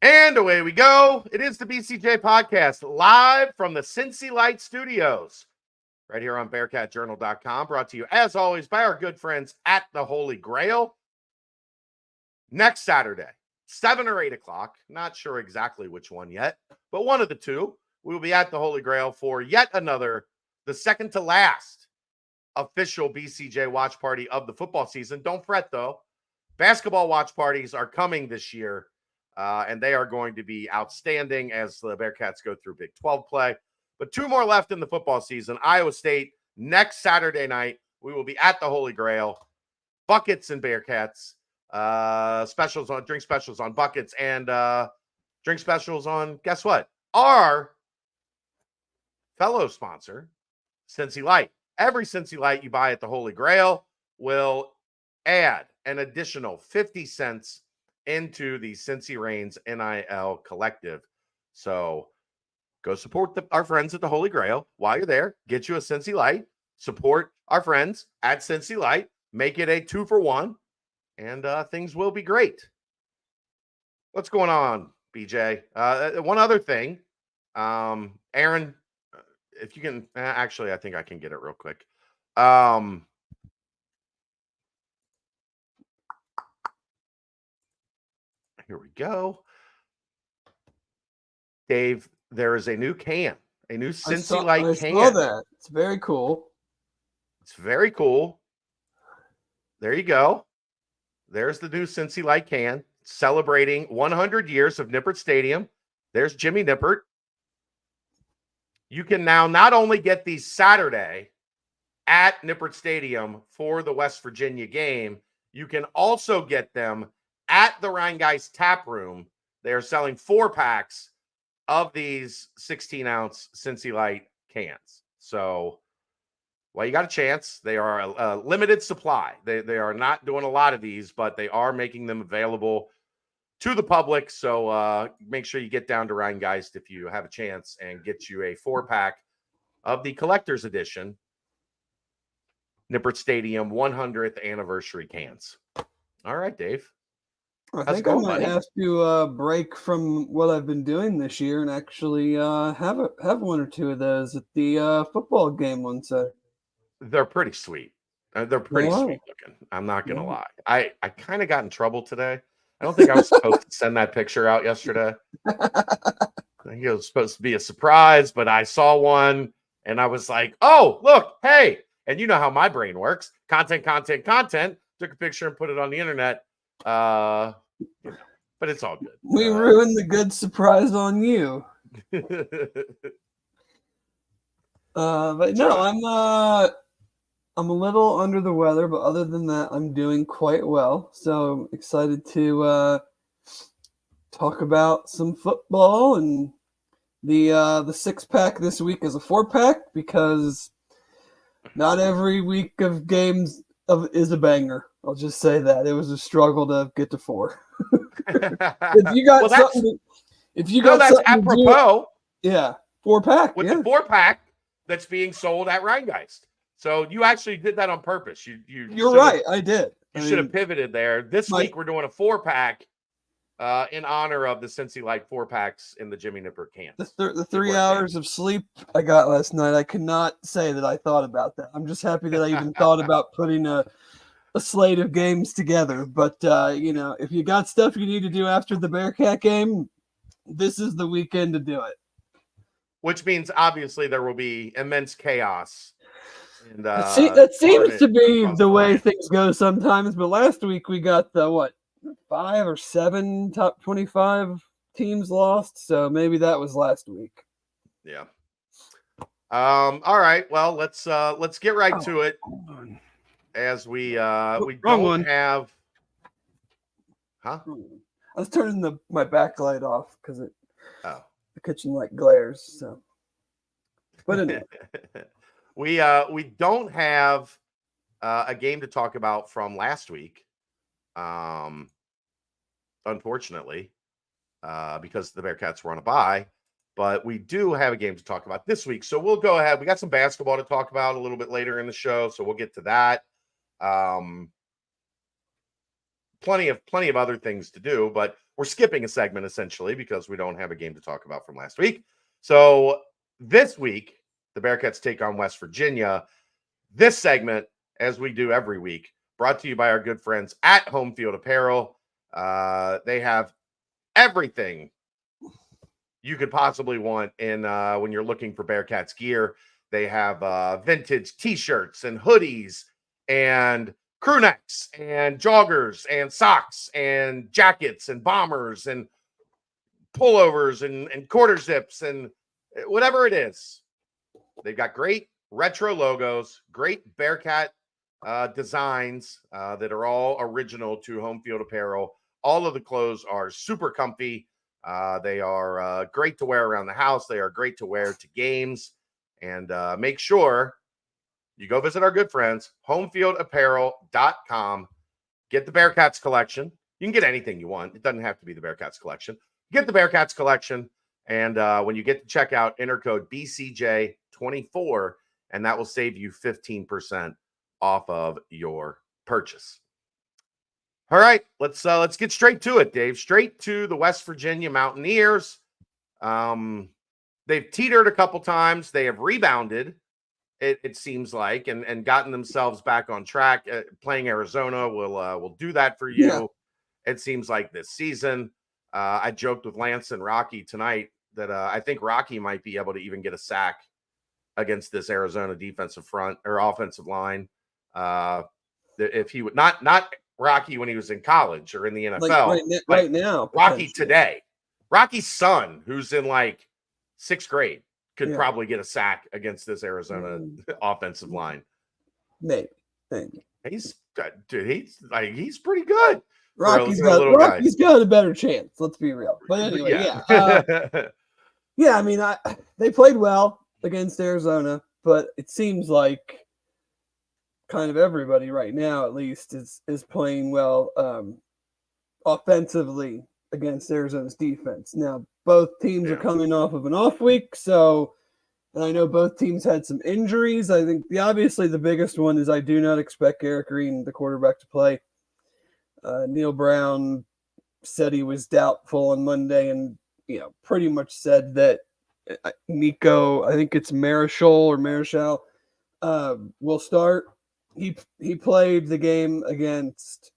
And away we go. It is the BCJ Podcast, live from the Cincy Light Studios, right here on BearcatJournal.com, brought to you, as always, by our good friends at the Holy Grail. Next Saturday, 7 or 8 o'clock, not sure exactly which one yet, but one of the two, we will be at the Holy Grail for yet another, the second to last official BCJ watch party of the football season. Don't fret, though. Basketball watch parties are coming this year. And they are going to be outstanding as the Bearcats go through Big 12 play. But 2 more left in the football season. Iowa State next Saturday night. We will be at the Holy Grail. Buckets and Bearcats. Drink specials on buckets and drink specials on, guess what? Our fellow sponsor, Cincy Light. Every Cincy Light you buy at the Holy Grail will add an additional 50 cents into the Cincy Reigns NIL collective. So go support our friends at the Holy Grail while you're there. Get you a Cincy Light. Support our friends at Cincy Light. Make it a 2-for-1, and things will be great. What's going on, BJ? One other thing. Aaron, if you can, actually, I think I can get it real quick. Here we go. Dave, there is a new can, a new Cincy Light can. I saw that. It's very cool. It's very cool. There you go. There's the new Cincy Light can, celebrating 100 years of Nippert Stadium. There's Jimmy Nippert. You can now not only get these Saturday at Nippert Stadium for the West Virginia game, you can also get them at the Rheingeist Tap Room. They are selling 4-packs of these 16-ounce Cincy Light cans. So, well, you got a chance. They are a limited supply. They are not doing a lot of these, but they are making them available to the public. So make sure you get down to Rheingeist if you have a chance and get you a 4-pack of the collector's edition Nippert Stadium 100th anniversary cans. All right, Dave. I think I might have to break from what I've been doing this year and actually have one or two of those at the football game one Saturday. They're pretty sweet. They're pretty sweet looking. I'm not going to lie. I kind of got in trouble today. I don't think I was supposed to send that picture out yesterday. I think it was supposed to be a surprise, but I saw one and I was like, oh, look, hey. And you know how my brain works. Content. Took a picture and put it on the internet. But it's all good. We ruined the good surprise on you. But no, I'm a little under the weather, but other than that, I'm doing quite well. So I'm excited to talk about some football, and the 6-pack this week is a 4-pack because not every week of games is a banger. I'll just say that it was a struggle to get to 4. If you got something, that's apropos. Yeah, 4-pack with the 4-pack that's being sold at Rheingeist. So you actually did that on purpose. You're right. I did. You should have pivoted there. This week we're doing a 4-pack in honor of the Cincy Light 4-packs in the Jimmy Nippert can. The 3 hours of sleep I got last night, I cannot say that I thought about that. I'm just happy that I even thought about putting a slate of games together. But if you got stuff you need to do after the Bearcat game, this is the weekend to do it. Which means obviously there will be immense chaos. And that seems to be the way things go sometimes. But last week we got the 5 or 7 top 25 teams lost. So maybe that was last week. Yeah. All right. Well, let's get right to it. As we don't have, huh? I was turning my backlight off because the kitchen light glares. So, but anyway, we don't have a game to talk about from last week, unfortunately, because the Bearcats were on a bye. But we do have a game to talk about this week, so we'll go ahead. We got some basketball to talk about a little bit later in the show, so we'll get to that. Plenty of other things to do, but we're skipping a segment essentially because we don't have a game to talk about from last week. So this week, the Bearcats take on West Virginia. This segment, as we do every week, brought to you by our good friends at Homefield Apparel. They have everything you could possibly want in when you're looking for Bearcats gear. They have vintage t-shirts and hoodies and crew necks and joggers and socks and jackets and bombers and pullovers and quarter zips and whatever it is. They've got great retro logos, great Bearcat designs that are all original to Homefield Apparel. All of the clothes are super comfy. They are great to wear around the house. They are great to wear to games. And make sure you go visit our good friends, homefieldapparel.com. Get the Bearcats collection. You can get anything you want. It doesn't have to be the Bearcats collection. Get the Bearcats collection. And when you get to checkout, enter code BCJ24, and that will save you 15% off of your purchase. All right, let's get straight to it, Dave. Straight to the West Virginia Mountaineers. They've teetered a couple times. They have rebounded, it seems like, and gotten themselves back on track. Playing Arizona will do that for you. Yeah. It seems like this season. I joked with Lance and Rocky tonight that I think Rocky might be able to even get a sack against this Arizona defensive front or offensive line. If he would not Rocky when he was in college or in the NFL, right now, Rocky today, Rocky's son, who's in like 6th grade, could probably get a sack against this Arizona offensive line. Maybe. He's pretty good. Rocky's got a better chance. Let's be real. But anyway, yeah. I mean, they played well against Arizona, but it seems like kind of everybody right now, at least, is playing well offensively against Arizona's defense. Now, both teams are coming off of an off week, and I know both teams had some injuries. I think obviously the biggest one is I do not expect Eric Green, the quarterback, to play. Neil Brown said he was doubtful on Monday, and pretty much said that Nico, I think it's Marichal, will start. He played the game against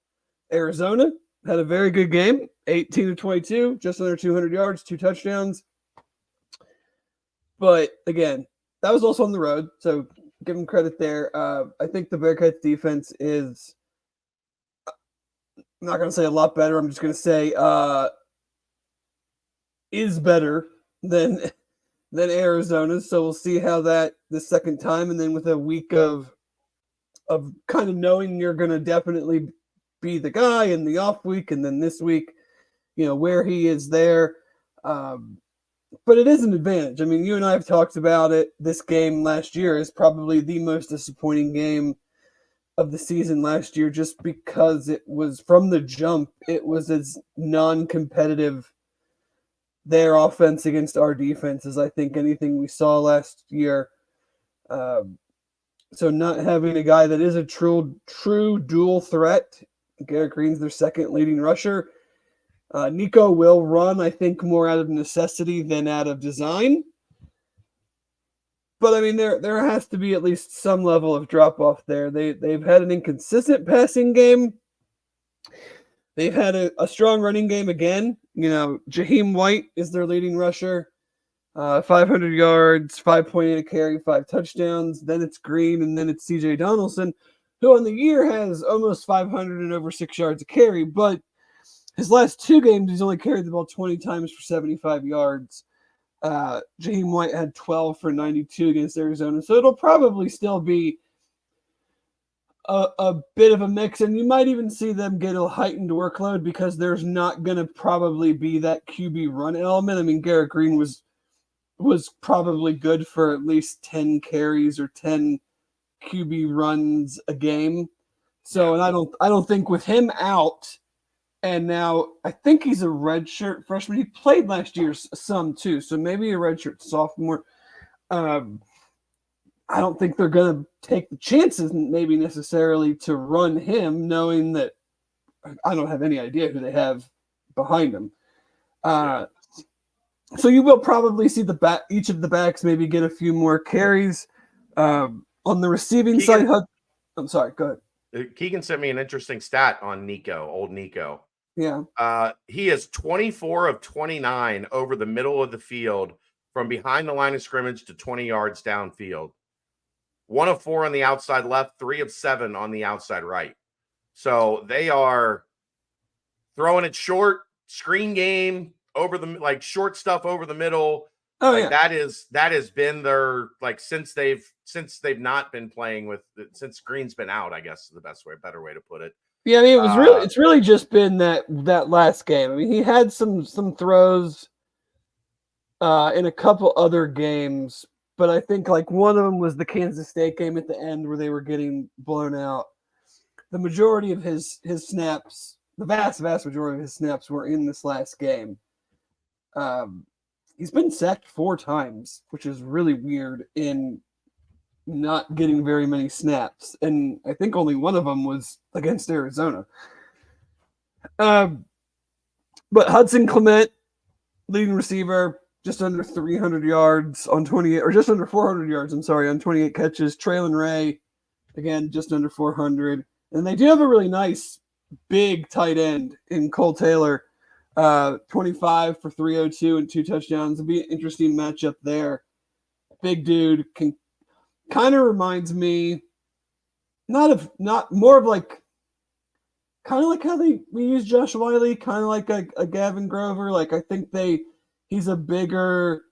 Arizona, had a very good game, 18-22, just under 200 yards, 2 touchdowns. But again, that was also on the road, so give him credit there. I think the Bearcats defense is, I'm not going to say a lot better. I'm just going to say is better than Arizona. So we'll see how that the second time, and then with a week of kind of knowing you're going to definitely be the guy in the off week, and then this week, where he is there. But it is an advantage. I mean, you and I have talked about it. This game last year is probably the most disappointing game of the season last year, just because it was from the jump, it was as non-competitive, their offense against our defense, as I think anything we saw last year. So not having a guy that is a true dual threat, Garrett Green's their second leading rusher. Nico will run, I think, more out of necessity than out of design. But I mean, there has to be at least some level of drop off there. They've had an inconsistent passing game. They've had a strong running game again. Jaheim White is their leading rusher. 500 yards, 5.8 a carry, 5 touchdowns. Then it's Green, and then it's CJ Donaldson, who on the year has almost 500 and over 6 yards a carry. But his last 2 games, he's only carried the ball 20 times for 75 yards. Jaheim White had 12 for 92 against Arizona. So it'll probably still be a bit of a mix. And you might even see them get a heightened workload because there's not going to probably be that QB run element. I mean, Garrett Green was probably good for at least 10 carries or 10 QB runs a game. So, and I don't think with him out, and now I think he's a redshirt freshman. He played last year some too, so maybe a redshirt sophomore. I don't think they're going to take the chances maybe necessarily to run him, knowing that I don't have any idea who they have behind him. So you will probably see each of the backs maybe get a few more carries. On the receiving side, I'm sorry, go ahead. Keegan sent me an interesting stat on Nico, old Nico. Yeah. He is 24 of 29 over the middle of the field from behind the line of scrimmage to 20 yards downfield. 1 of 4 on the outside left, 3 of 7 on the outside right. So they are throwing it short, screen game, over the like short stuff over the middle. Oh, like that has been their since they've not been playing with since Green's been out, I guess is the better way to put it. Yeah, I mean it's really just been that last game. I mean, he had some throws in a couple other games, but I think one of them was the Kansas State game at the end where they were getting blown out. The majority of his snaps, the vast majority of his snaps were in this last game. He's been sacked 4 times, which is really weird in not getting very many snaps. And I think only one of them was against Arizona. But Hudson Clement, leading receiver, just under 300 yards on 28, or just under 400 yards, I'm sorry, on 28 catches. Traylon Ray, again, just under 400. And they do have a really nice big tight end in Cole Taylor. 25 for 302 and 2 touchdowns. It'll be an interesting matchup there. Big dude kind of reminds me kind of like how we use Josh Wiley, kind of like a Gavin Grover. I think he's a bigger,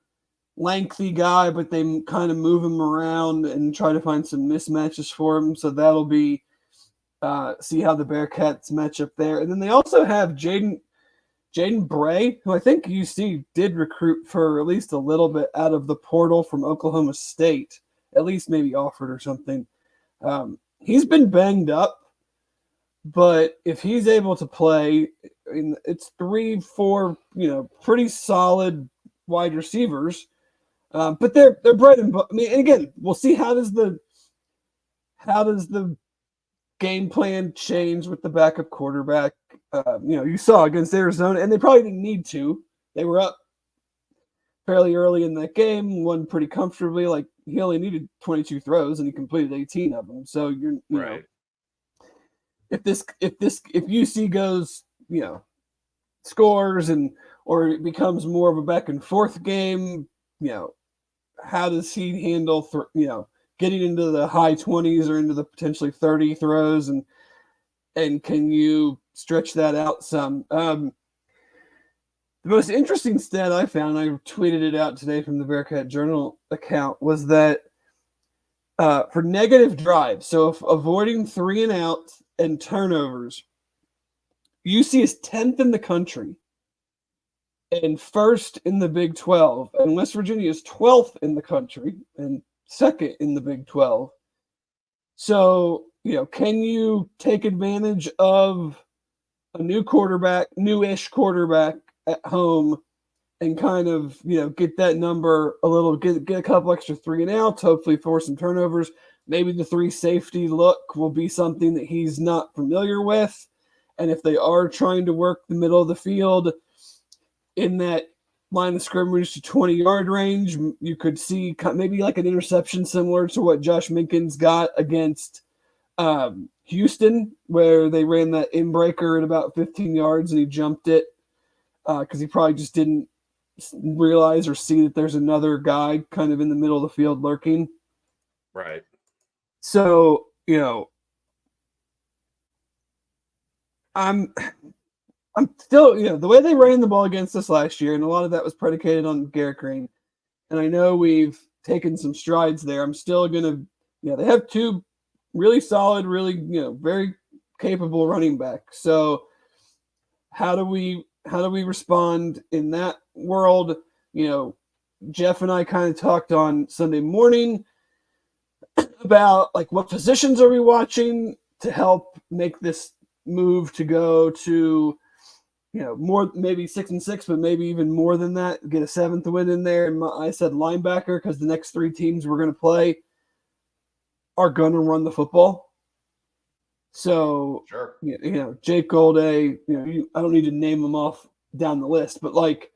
lengthy guy, but they kind of move him around and try to find some mismatches for him. So that'll be see how the Bearcats match up there. And then they also have Jaden Bray, who I think UC did recruit for at least a little bit out of the portal from Oklahoma State, at least maybe offered or something. He's been banged up, but if he's able to play, it's 3-4, pretty solid wide receivers. But they're bread and butter. I mean, and again, we'll see how does the game plan change with the backup quarterback. You saw against Arizona, and they probably didn't need to. They were up fairly early in that game, won pretty comfortably. He only needed 22 throws, and he completed 18 of them. So you're right. If UC goes, scores or it becomes more of a back and forth game, how does he handle getting into the high 20s or into the potentially 30 throws, and can you stretch that out some? The most interesting stat I found, I tweeted it out today from the Bearcat Journal account, was that for negative drives, so if avoiding 3 and out and turnovers, UC is 10th in the country and 1st in the Big 12, and West Virginia is 12th in the country and 2nd in the Big 12. So, can you take advantage of a newish quarterback at home and kind of, get that number a little, get a couple extra 3 and outs, hopefully force some turnovers. Maybe the 3 safety look will be something that he's not familiar with. And if they are trying to work the middle of the field in that line of scrimmage to 20-yard range, you could see maybe an interception similar to what Josh Minkins got against Houston, where they ran that inbreaker at about 15 yards and he jumped it because he probably just didn't realize or see that there's another guy kind of in the middle of the field lurking. Right. So, I'm still, the way they ran the ball against us last year, and a lot of that was predicated on Garrett Green. And I know we've taken some strides there. I'm still going to, they have 2 really solid, really, very capable running backs. So how do we respond in that world? Jeff and I kind of talked on Sunday morning about what positions are we watching to help make this move to go to, more, maybe 6-6, but maybe even more than that, get a 7th win in there. And I said linebacker, because the next 3 teams we're going to play are going to run the football. So, sure. Jake Golday, I don't need to name them off down the list, but like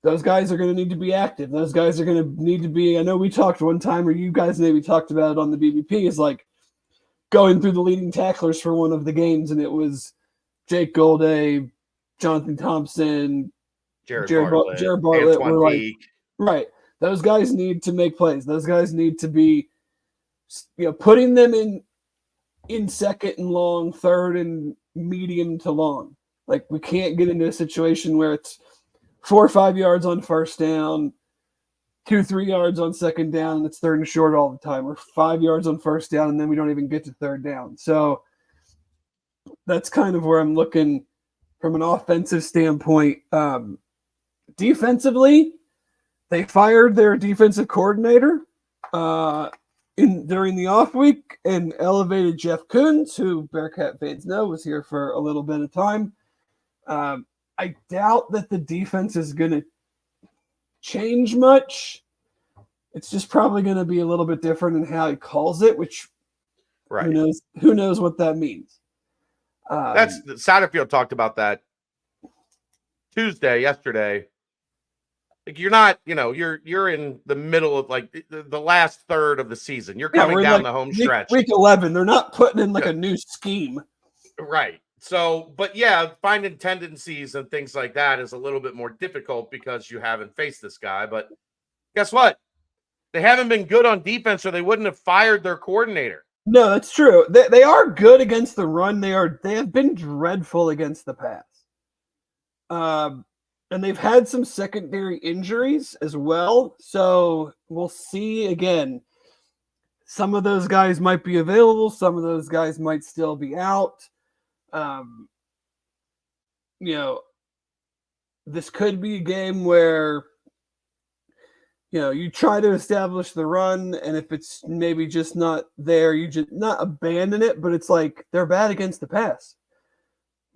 those guys are going to need to be active. Those guys are going to need to be. I know we talked one time, or you guys maybe talked about it on the BBP. Is like going through the leading tacklers for one of the games, and it was Jake Golday, Jonathan Thompson, Jared Jared Bartlett Antoine were like, Peak. right. Those guys need to make plays. Those guys need to be, putting them in second and long, third and medium to long. Like we can't get into a situation where it's 4 or 5 yards on first down, 2-3 yards on second down, and it's third and short all the time, or 5 yards on first down, and then we don't even get to third down. So that's kind of where I'm looking from an offensive standpoint. Defensively, they fired their defensive coordinator during the off week and elevated Jeff Kuntz, who Bearcat fans know was here for a little bit of time. I doubt that the defense is going to change much. It's just probably going to be a little bit different in how he calls it, which right. Who knows what that means. That's Satterfield talked about that yesterday. Like you're not, you're in the middle of like the last third of the season. You're coming down the home stretch. Week 11, they're not putting in like a new scheme. Right. So, but yeah, finding tendencies and things like that is a little bit more difficult because you haven't faced this guy. But guess what? They haven't been good on defense or they wouldn't have fired their coordinator. No, that's true. They are good against the run. They have been dreadful against the pass. And they've had some secondary injuries as well. So we'll see again. Some of those guys might be available. Some of those guys might still be out. This could be a game where, you try to establish the run, and if it's maybe just not there, you just not abandon it, but it's like they're bad against the pass.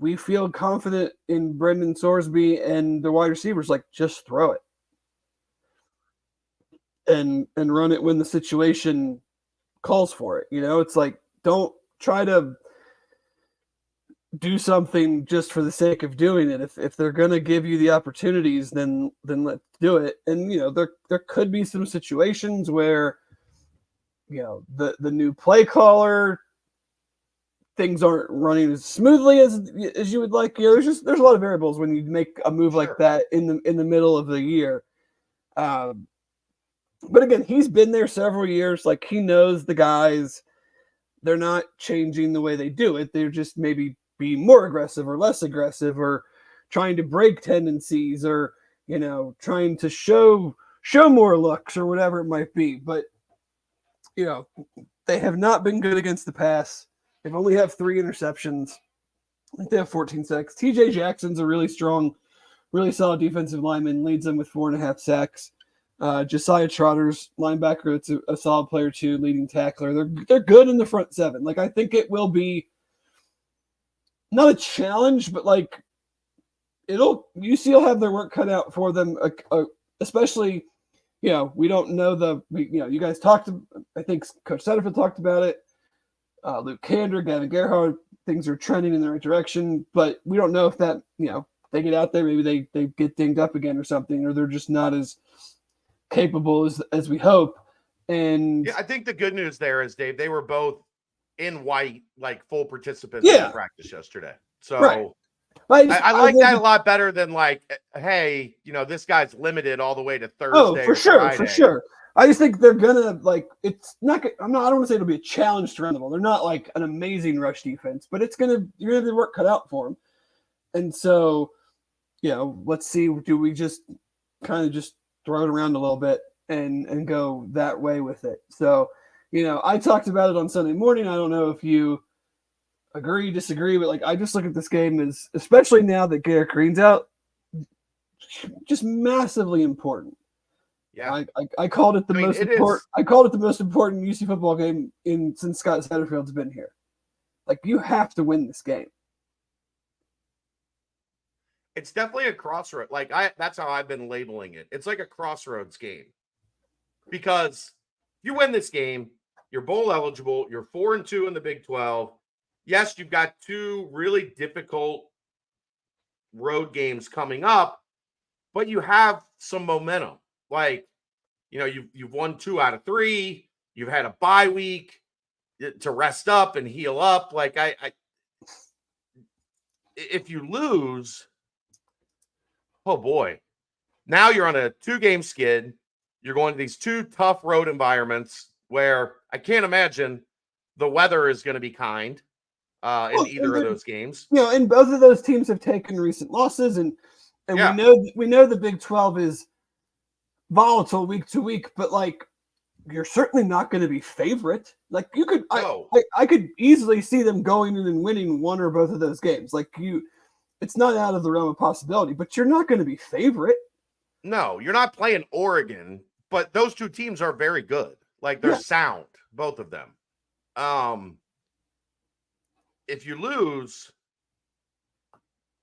We feel confident in Brendan Sorsby and the wide receivers, like just throw it and run it when the situation calls for it. It's like, don't try to do something just for the sake of doing it. If they're going to give you the opportunities, then let's do it. And, there could be some situations where, the new play caller, things aren't running as smoothly as you would like. There's a lot of variables when you make a move like that in the middle of the year. But again, he's been there several years. Like he knows the guys. They're not changing the way they do it. They're just maybe being more aggressive or less aggressive, or trying to break tendencies, or trying to show more looks or whatever it might be. But they have not been good against the pass. They've only have 3 interceptions. I think they have 14 sacks. TJ Jackson's a really strong, really solid defensive lineman, leads them with 4.5 sacks. Josiah Trotter's linebacker, it's a solid player too, leading tackler. They're good in the front 7. Like I think it will be not a challenge, but like UC will have their work cut out for them, especially, we don't know you guys talked, I think Coach Satterfield talked about it. Luke Kander, Gavin Gerhardt, things are trending in the right direction, but we don't know if that, they get out there, maybe they get dinged up again or something, or they're just not as capable as we hope. And yeah, I think the good news there is, Dave, they were both in white, like full participants in practice yesterday. So right. I like that a lot better than like, hey, this guy's limited all the way to Thursday. Oh, for sure. I just think they're gonna it's not. I don't want to say it'll be a challenge to run the ball. They're not like an amazing rush defense, but you're gonna have the work cut out for them. And so, let's see. Do we just kind of just throw it around a little bit and go that way with it? So, I talked about it on Sunday morning. I don't know if you agree, disagree, but I just look at this game as, especially now that Garrett Green's out, just massively important. Yeah, I called it the most important. I called it the most important UC football game since Scott Satterfield's been here. You have to win this game. It's definitely a crossroad. That's how I've been labeling it. It's like a crossroads game, because if you win this game, you're bowl eligible. You're 4-2 in the Big 12. Yes, you've got 2 really difficult road games coming up, but you have some momentum. Like, you've won 2 out of 3. You've had a bye week to rest up and heal up. Like, if you lose, oh boy, now you're on a 2-game skid. You're going to these 2 tough road environments where I can't imagine the weather is going to be kind in either of those games. And both of those teams have taken recent losses, and Yeah. we know the Big 12 is volatile week to week, but like, you're certainly not going to be favorite. Like, you could, I could easily see them going in and winning one or both of those games. Like, it's not out of the realm of possibility, but you're not going to be favorite. No, you're not playing Oregon, but those 2 teams are very good. Like, they're sound, both of them. If you lose,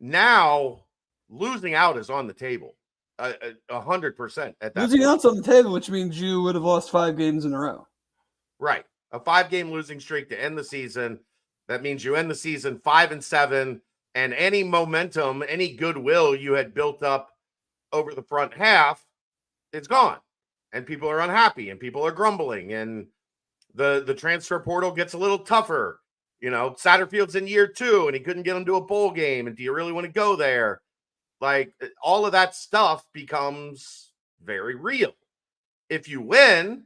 now losing out is on the table. 100% at that losing point. out's on the table, which means you would have lost 5 games in a row. Right. A 5-game losing streak to end the season. That means you end the season 5-7, and any momentum, any goodwill you had built up over the front half, it's gone. And people are unhappy and people are grumbling, and the transfer portal gets a little tougher. Satterfield's in year 2 and he couldn't get him to a bowl game. And do you really want to go there? Like, all of that stuff becomes very real. If you win,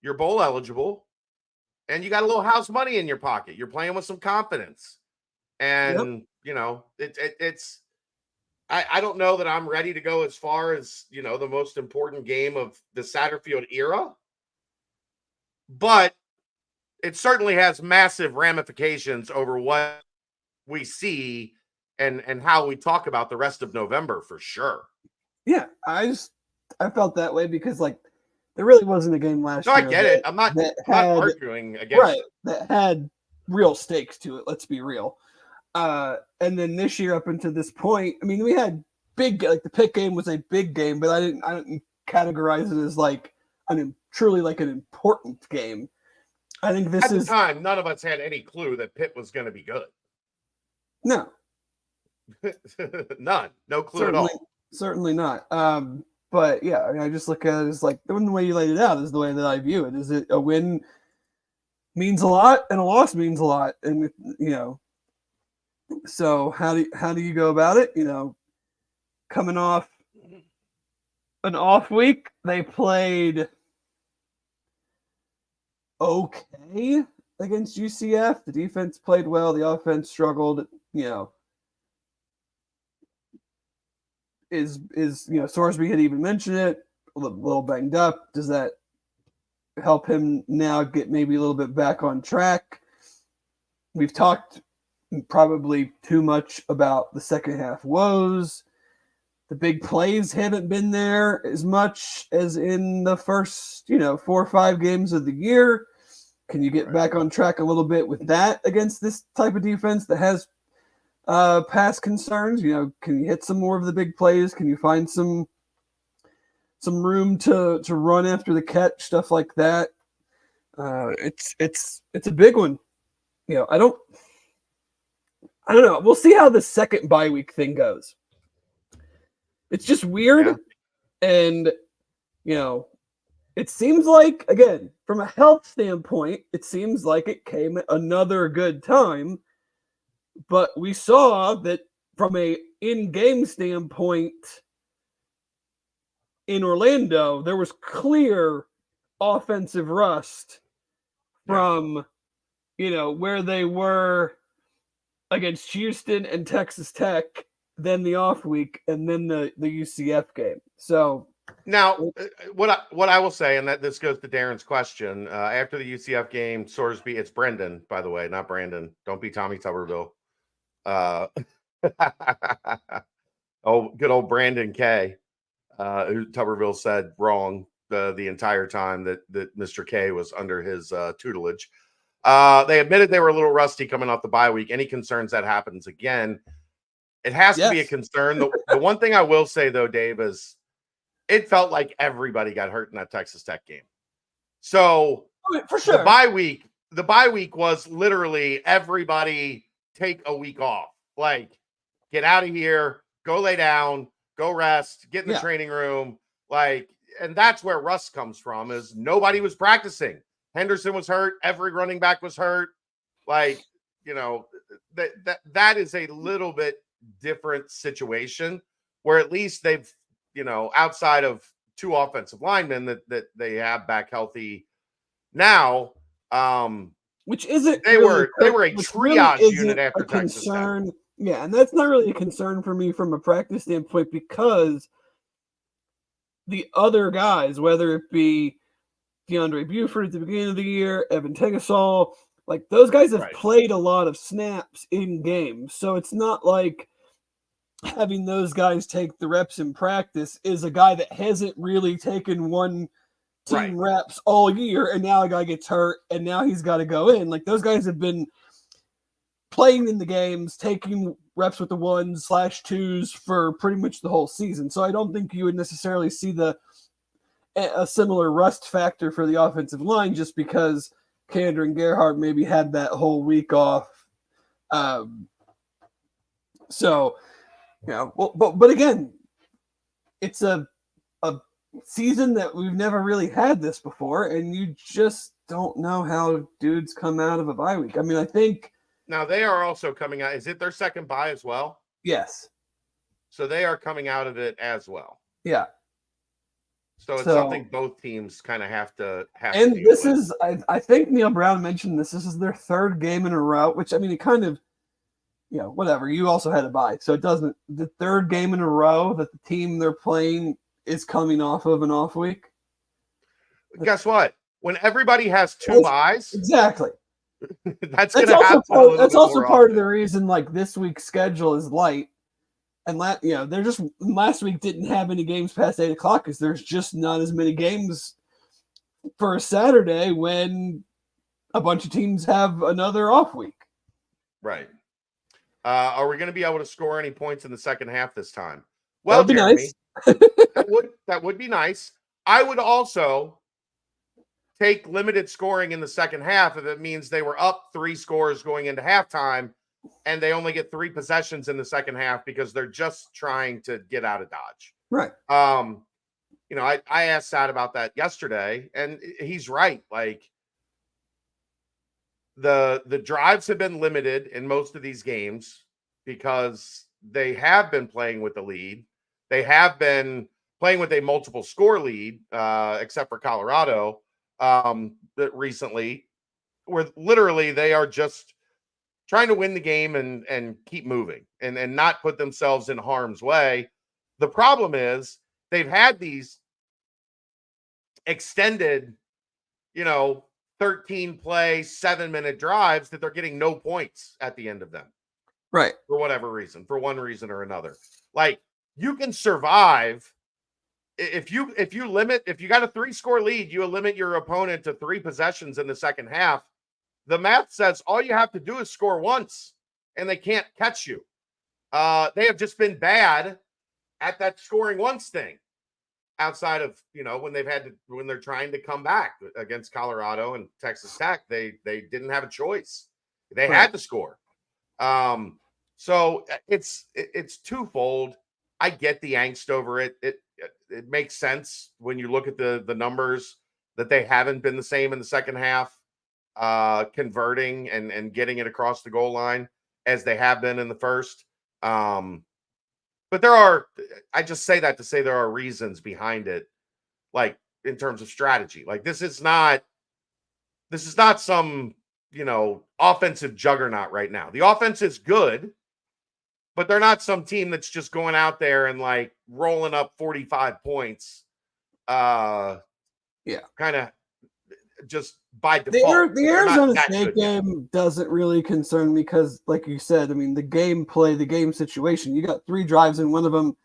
you're bowl eligible and you got a little house money in your pocket. You're playing with some confidence. And, it's I don't know that I'm ready to go as far as, the most important game of the Satterfield era, but it certainly has massive ramifications over what we see and how we talk about the rest of November, for sure. Yeah, I felt that way because, like, there really wasn't a game last year. No, I get it. I'm not arguing against it. That had real stakes to it. Let's be real. And then this year, up until this point, I mean, we had big, like, the Pitt game was a big game, but I didn't categorize it as like truly like an important game. I think this at the time, none of us had any clue that Pitt was going to be good. No. None. No clue at all. Certainly not. But yeah, I mean, I just look at it as like the way you laid it out is the way that I view it. Is it a win means a lot and a loss means a lot, and so how do you go about it? Coming off an off week, they played okay against UCF. The defense played well. The offense struggled. Is Sorsby had even mentioned it, a little banged up. Does that help him now get maybe a little bit back on track? We've talked probably too much about the second half woes. The big plays haven't been there as much as in the first, 4 or 5 games of the year. Can you get back on track a little bit with that against this type of defense that has past concerns? Can you hit some more of the big plays? Can you find some room to run after the catch, stuff like that? It's a big one. I don't know. We'll see how the second bye week thing goes. It's just weird. Yeah. And, it seems like, again, from a health standpoint, it seems like it came at another good time. But we saw that from a in-game standpoint in Orlando, there was clear offensive rust from, where they were against Houston and Texas Tech, then the off week, and then the UCF game. So now, what I will say, and that this goes to Darren's question, after the UCF game, Sorsby, it's Brendan, by the way, not Brandon. Don't be Tommy Tuberville. Good old Brandon K, who Tuberville said wrong the entire time that Mr. K was under his tutelage. They admitted they were a little rusty coming off the bye week. Any concerns that happens again? It has to be a concern. The one thing I will say, though, Dave, is it felt like everybody got hurt in that Texas Tech game. So for sure, the bye week was literally everybody take a week off. Like, get out of here, go lay down, go rest, get in the training room. And that's where rust comes from, is nobody was practicing. Henderson was hurt. Every running back was hurt. That is a little bit different situation where at least they've, outside of 2 offensive linemen that they have back healthy now, which isn't they really were a triage unit after Texas Tech. Yeah, and that's not really a concern for me from a practice standpoint, because the other guys, whether it be DeAndre Buford at the beginning of the year, Evan Tegasol, those guys have played a lot of snaps in games. So it's not like having those guys take the reps in practice is a guy that hasn't really taken one team reps all year, and now a guy gets hurt, and now he's got to go in. Those guys have been playing in the games, taking reps with the 1/2s for pretty much the whole season. So I don't think you would necessarily see a similar rust factor for the offensive line, just because Kander and Gerhardt maybe had that whole week off. But again, it's a season that we've never really had this before, and you just don't know how dudes come out of a bye week. I mean, I think now they are also coming out. Is it their second bye as well? Yes. So they are coming out of it as well. Yeah. So it's something both teams kind of have to. And this is, I think Neil Brown mentioned this. This is their 3rd game in a row, which, I mean, it kind of, whatever. You also had a bye, so it doesn't. The 3rd game in a row that the team they're playing is coming off of an off week. Guess what? When everybody has 2 byes, exactly. That's going to happen. That's also part of the reason, this week's schedule is light. And they're just last week didn't have any games past 8:00 because there's just not as many games for a Saturday when a bunch of teams have another off week. Right. Are we going to be able to score any points in the second half this time? Well, that'd be Jeremy, nice. that would be nice. I would also take limited scoring in the second half if it means they were up 3 scores going into halftime, and they only get 3 possessions in the second half because they're just trying to get out of Dodge. Right. I asked Sad about that yesterday, and he's right. The drives have been limited in most of these games because they have been playing with the lead. They have been playing with a multiple score lead, except for Colorado recently, where literally they are just trying to win the game and keep moving and not put themselves in harm's way. The problem is they've had these extended, 13-play, 7-minute drives that they're getting no points at the end of them. Right. For whatever reason, for one reason or another. You can survive if you got a 3-score lead, you limit your opponent to 3 possessions in the second half. The math says all you have to do is score once, and they can't catch you. They have just been bad at that scoring once thing. Outside of when they're trying to come back against Colorado and Texas Tech, they didn't have a choice. They had to score. So it's twofold. I get the angst over it. It makes sense when you look at the numbers that they haven't been the same in the second half, converting and getting it across the goal line as they have been in the first. But I just say that to say there are reasons behind it, in terms of strategy. This is not some, offensive juggernaut right now. The offense is good, but they're not some team that's just going out there and rolling up 45 points. Kind of just by default. The Arizona State game doesn't really concern me because, like you said, I mean, the game situation, you got 3 drives and one of them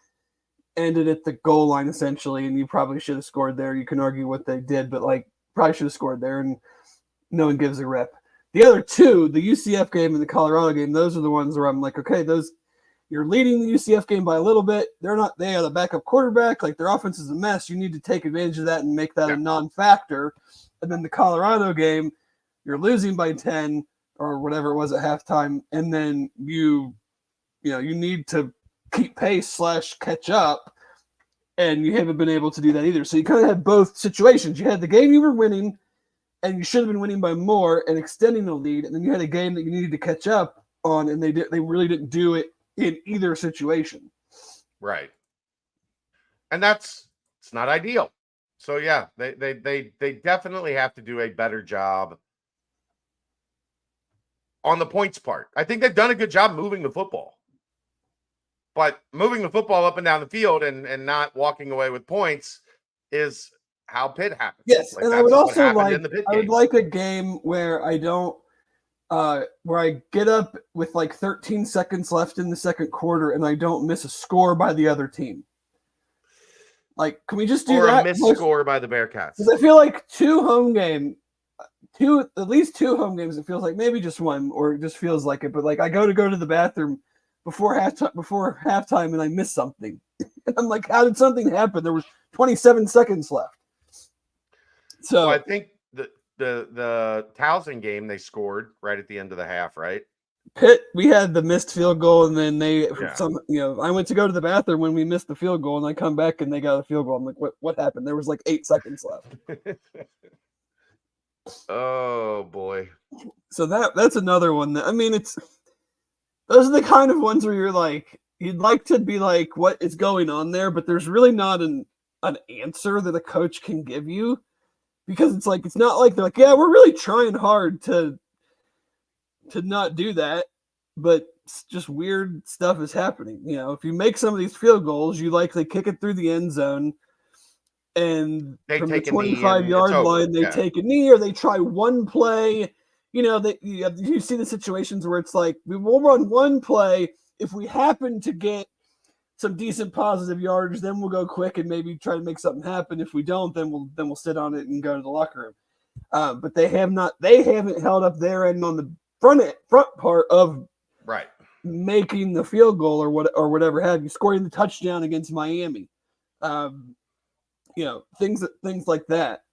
ended at the goal line essentially, and you probably should have scored there. You can argue what they did, but probably should have scored there, and no one gives a rip. The other 2, the UCF game and the Colorado game, those are the ones where I'm like, okay, you're leading the UCF game by a little bit. They are the backup quarterback. Their offense is a mess. You need to take advantage of that and make that a non-factor. And then the Colorado game, you're losing by 10 or whatever it was at halftime. And then you you need to keep pace / catch up, and you haven't been able to do that either. So you kind of had both situations. You had the game you were winning, and you should have been winning by more and extending the lead, and then you had a game that you needed to catch up on, and they really didn't do it in either situation. Right. And it's not ideal. So yeah, they definitely have to do a better job on the points part. I think they've done a good job moving the football. But moving the football up and down the field and not walking away with points is how Pitt happens. Yes, and I would also like a game where I don't where I get up with like 13 seconds left in the second quarter and I don't miss a score by the other team. Like, can we just do that? Or a missed score by the Bearcats. Because I feel like at least two home games, it feels like, maybe just one, or it just feels like it. But like, I go to the bathroom before halftime and I miss something. And I'm like, how did something happen? There was 27 seconds left. So I think the Towson game, they scored right at the end of the half, right? Pitt, we had the missed field goal, and then I went to go to the bathroom when we missed the field goal, and I come back and they got a field goal. I'm like, what happened? There was like 8 seconds left. Oh boy. So that's another one that, I mean, those are the kind of ones where you're like, you'd like to be like, what is going on there? But there's really not an answer that a coach can give you, because it's like, it's not like they're like, yeah, we're really trying hard to not do that, but just weird stuff is happening. If you make some of these field goals, you likely kick it through the end zone, and from the 25-yard line, they take a knee, or they try one play. You see the situations where it's like, we will run one play. If we happen to get some decent positive yardage, then we'll go quick and maybe try to make something happen. If we don't, then we'll sit on it and go to the locker room. But they haven't held up their end on the front part of making the field goal or whatever have you, scoring the touchdown against Miami. Things like that.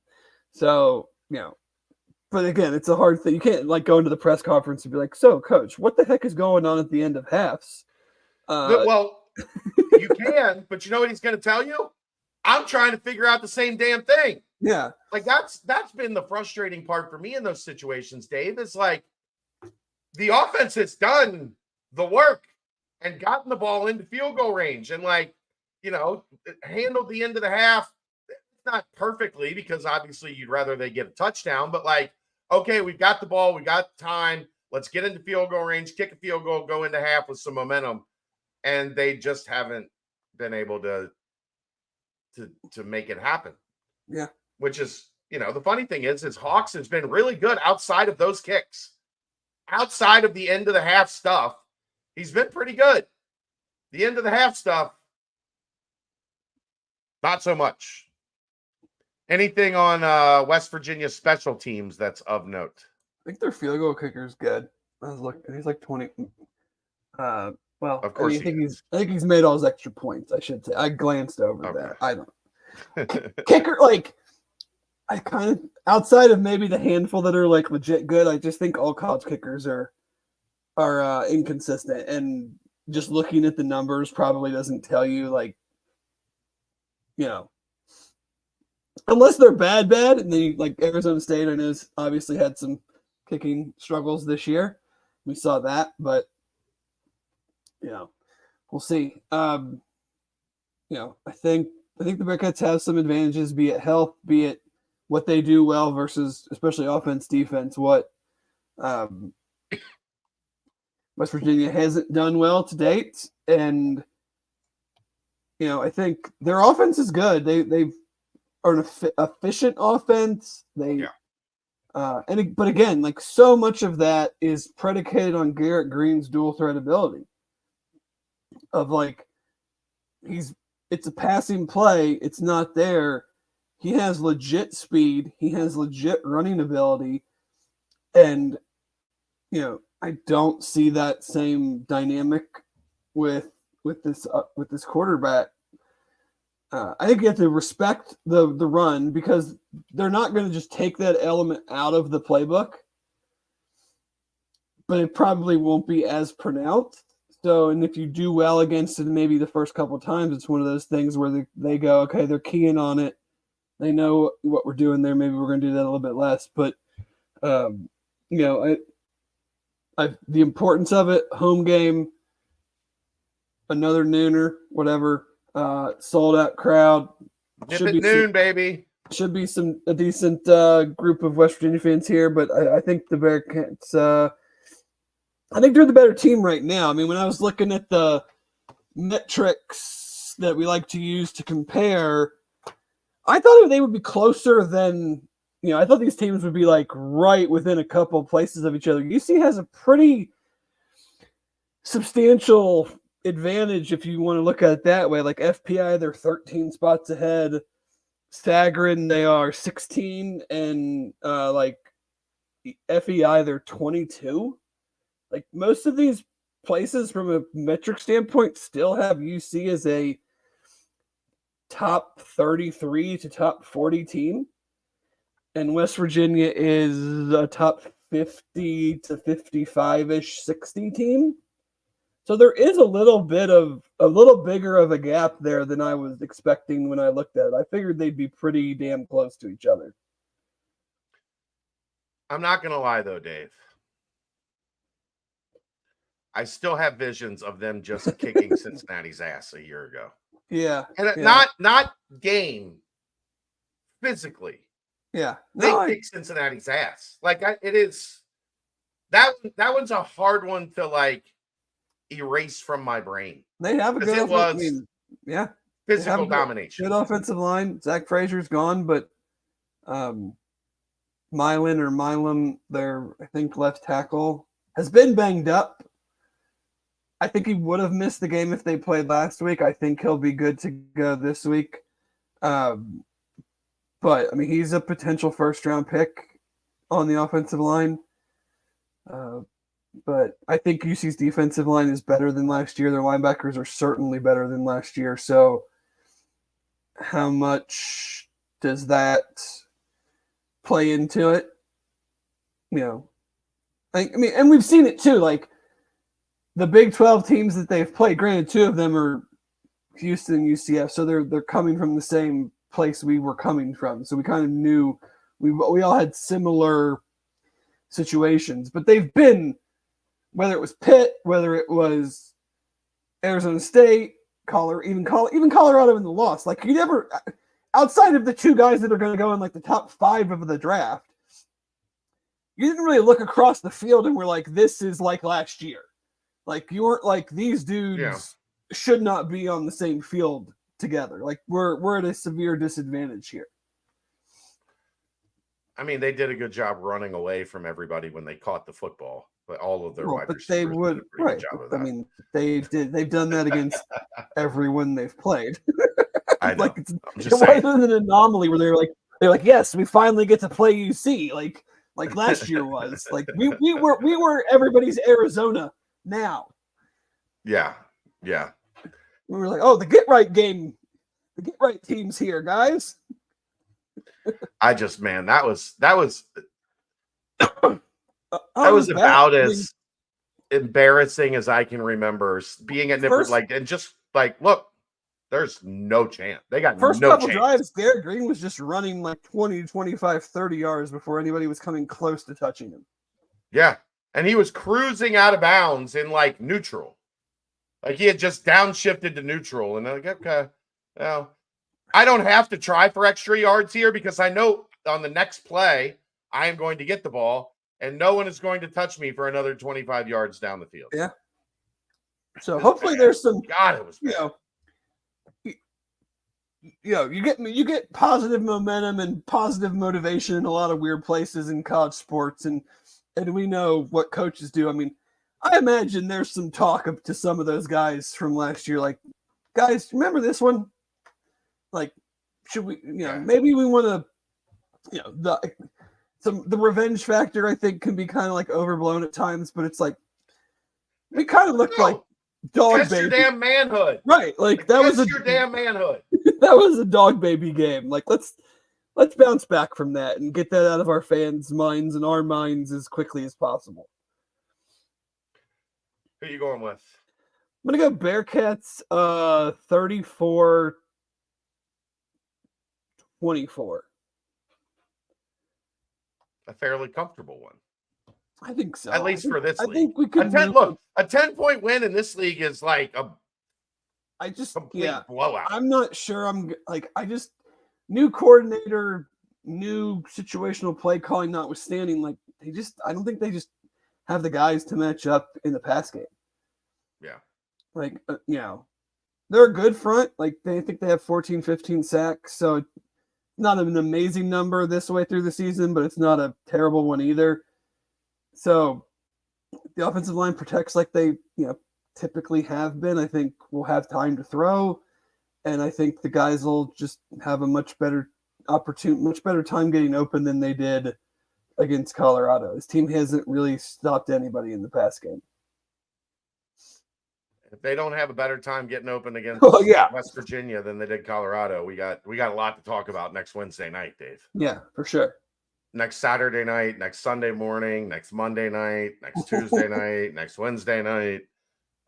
So, but again, it's a hard thing. You can't like go into the press conference and be like, so coach, what the heck is going on at the end of halves? Well, you can, but you know what he's going to tell you? I'm trying to figure out the same damn thing. Yeah. Like that's been the frustrating part for me in those situations, Dave. It's like the offense has done the work and gotten the ball into field goal range and handled the end of the half. Not perfectly, because obviously you'd rather they get a touchdown, but like, okay, we've got the ball, we got time, let's get into field goal range, kick a field goal, go into half with some momentum. And they just haven't been able to make it happen. Yeah. Which is, the funny thing is Hawks has been really good outside of those kicks. Outside of the end of the half stuff, he's been pretty good. The end of the half stuff, not so much. Anything on West Virginia special teams that's of note? I think their field goal kicker is good. I was looking, he's like 20. Well, of course, I think he's made all his extra points, I should say. I glanced over that. I don't. Kicker, like, I kind of, outside of maybe the handful that are like legit good, I just think all college kickers are inconsistent, and just looking at the numbers probably doesn't tell you, like, unless they're bad, and then like Arizona State, I know, has obviously had some kicking struggles this year. We saw that, but we'll see. I think the Bearcats have some advantages, be it health, be it what they do well versus, especially offense, defense, what West Virginia hasn't done well to date. And, I think their offense is good. They are an efficient offense. But again, like, so much of that is predicated on Garrett Green's dual threat ability. Of like, it's a passing play, it's not there. He has legit speed, he has legit running ability, and I don't see that same dynamic with this quarterback. I think you have to respect the run, because they're not going to just take that element out of the playbook, but it probably won't be as pronounced. So, and if you do well against it, maybe the first couple of times, it's one of those things where they go, okay, they're keying on it. They know what we're doing there. Maybe we're going to do that a little bit less. But, the importance of it, home game, another nooner, whatever, sold out crowd. Nip at noon, baby. Should be a decent group of West Virginia fans here, but I think the Bearcats. I think they're the better team right now. I mean, when I was looking at the metrics that we like to use to compare, I thought they would be closer than, I thought these teams would be like right within a couple of places of each other. UC has a pretty substantial advantage if you want to look at it that way. Like FPI, they're 13 spots ahead. Sagarin, they are 16, and FEI, they're 22. Like most of these places from a metric standpoint still have UC as a top 33 to top 40 team. And West Virginia is a top 50 to 55-ish 60 team. So there is a little bigger of a gap there than I was expecting when I looked at it. I figured they'd be pretty damn close to each other. I'm not going to lie though, Dave. I still have visions of them just kicking Cincinnati's ass a year ago. Yeah. And not game, physically. Yeah. They kick Cincinnati's ass. It is that one's a hard one to erase from my brain. They have a good physical domination. Good offensive line. Zach Frazier's gone, but Milam, their I think left tackle, has been banged up. I think he would have missed the game if they played last week. I think he'll be good to go this week. But I mean, he's a potential first-round pick on the offensive line. But I think UC's defensive line is better than last year. Their linebackers are certainly better than last year. So how much does that play into it? And we've seen it too. Like the Big 12 teams that they've played, granted, two of them are Houston and UCF, so they're coming from the same place we were coming from. So we kind of knew we all had similar situations, but they've been, whether it was Pitt, whether it was Arizona State, even Colorado in the loss. Like you never, outside of the two guys that are going to go in like the top 5 of the draft, you didn't really look across the field and were like, this is like last year. Like you weren't like, these dudes should not be on the same field together. Like we're at a severe disadvantage here. I mean, they did a good job running away from everybody when they caught the football, but all of their wide receivers did a pretty good job of that. I mean, they've done that against everyone they've played. I know. It wasn't an anomaly where they're like, yes, we finally get to play UC. Like last year was. Like we were everybody's Arizona now. Yeah. We were like, oh, the get right game, the get right team's here, guys. I just, man, that was about as embarrassing as I can remember being at Nippert, look, there's no chance. They got first no couple chance. Drives, Garrett Green was just running like 20, 25, 30 yards before anybody was coming close to touching him. Yeah. And he was cruising out of bounds in like neutral. Like he had just downshifted to neutral. And I'm like, okay, well, I don't have to try for extra yards here because I know on the next play, I am going to get the ball and no one is going to touch me for another 25 yards down the field. Yeah. So hopefully there's some, God, it was bad. You get positive momentum and positive motivation in a lot of weird places in college sports, and we know what coaches do. I mean, I imagine there's some talk to some of those guys from last year, like, guys, remember this one? Like, should we, maybe we want to, the revenge factor, I think, can be kind of like overblown at times, but it's like, we kind of looked like dog baby. Your damn manhood. Right. Like that was your damn manhood. That was a dog baby game. Like let's bounce back from that and get that out of our fans' minds and our minds as quickly as possible. Who are you going with? I'm going to go Bearcats 34-24. A fairly comfortable one. I think so. At least for this league. I think we could look, a 10-point win in this league is like a complete blowout. I'm not sure. New coordinator, new situational play calling notwithstanding, I don't think they just have the guys to match up in the pass game. Yeah. They're a good front. They think they have 14, 15 sacks. So not an amazing number this way through the season, but it's not a terrible one either. So the offensive line protects like they, typically have been. I think we'll have time to throw. And I think the guys will just have a much better time getting open than they did against Colorado. His team hasn't really stopped anybody in the pass game. If they don't have a better time getting open against West Virginia than they did Colorado, we got a lot to talk about next Wednesday night, Dave. Yeah, for sure. Next Saturday night, next Sunday morning, next Monday night, next Tuesday night, next Wednesday night.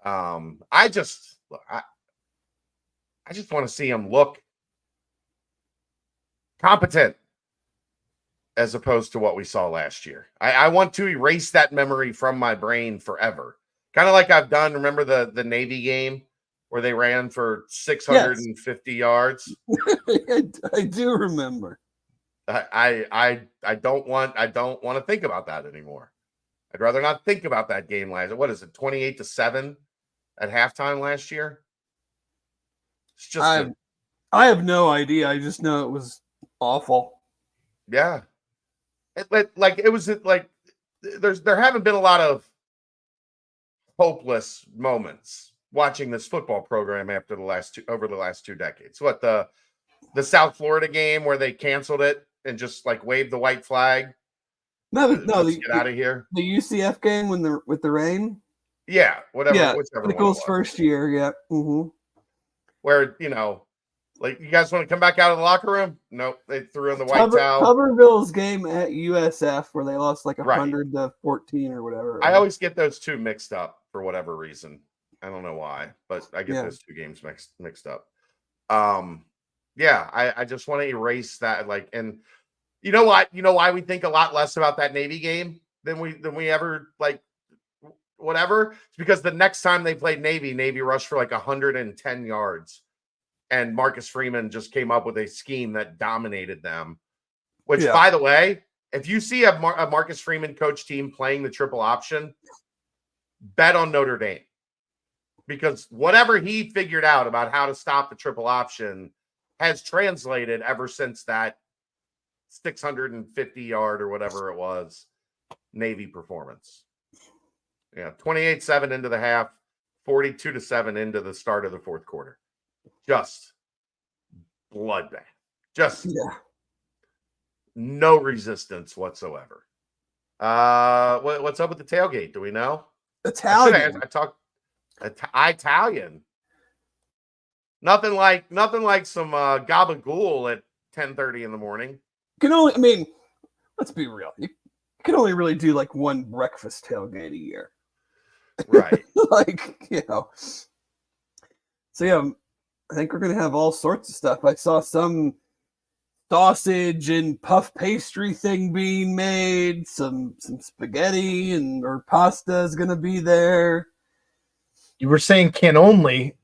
I just want to see them look competent as opposed to what we saw last year. I want to erase that memory from my brain forever. Kind of like I've done. Remember the Navy game where they ran for 650 yards? I do remember. I don't want to think about that anymore. I'd rather not think about that game last. What is it? 28-7 at halftime last year. It's just I have no idea. I just know it was awful. Yeah, there haven't been a lot of hopeless moments watching this football program over the last 2 decades. What the South Florida game where they canceled it and just waved the white flag. Let's get out of here. The UCF game with the rain. Yeah, whatever. Yeah, whichever Nichols' first year. Yeah. Mm-hmm. Where you guys want to come back out of the locker room? Nope, they threw in the white towel. Tuberville's game at USF where they lost 100-14 or whatever. I always get those two mixed up for whatever reason. I don't know why, but I get those two games mixed up. I just want to erase that. And you know what? You know why we think a lot less about that Navy game than we ever whatever? It's because the next time they played Navy rushed for 110 yards. And Marcus Freeman just came up with a scheme that dominated them. Which, by the way, if you see a Marcus Freeman coach team playing the triple option, bet on Notre Dame. Because whatever he figured out about how to stop the triple option has translated ever since that 650-yard or whatever it was Navy performance. Yeah, 28-7 into the half, 42-7 into the start of the fourth quarter. Just bloodbath. Just no resistance whatsoever. What's up with the tailgate? Do we know? Italian. I talked Italian. Nothing like some gabagool at 10:30 in the morning. Let's be real. You can only really do one breakfast tailgate a year. Right. So yeah, I think we're going to have all sorts of stuff. I saw some sausage and puff pastry thing being made, some spaghetti or pasta is going to be there. You were saying can only,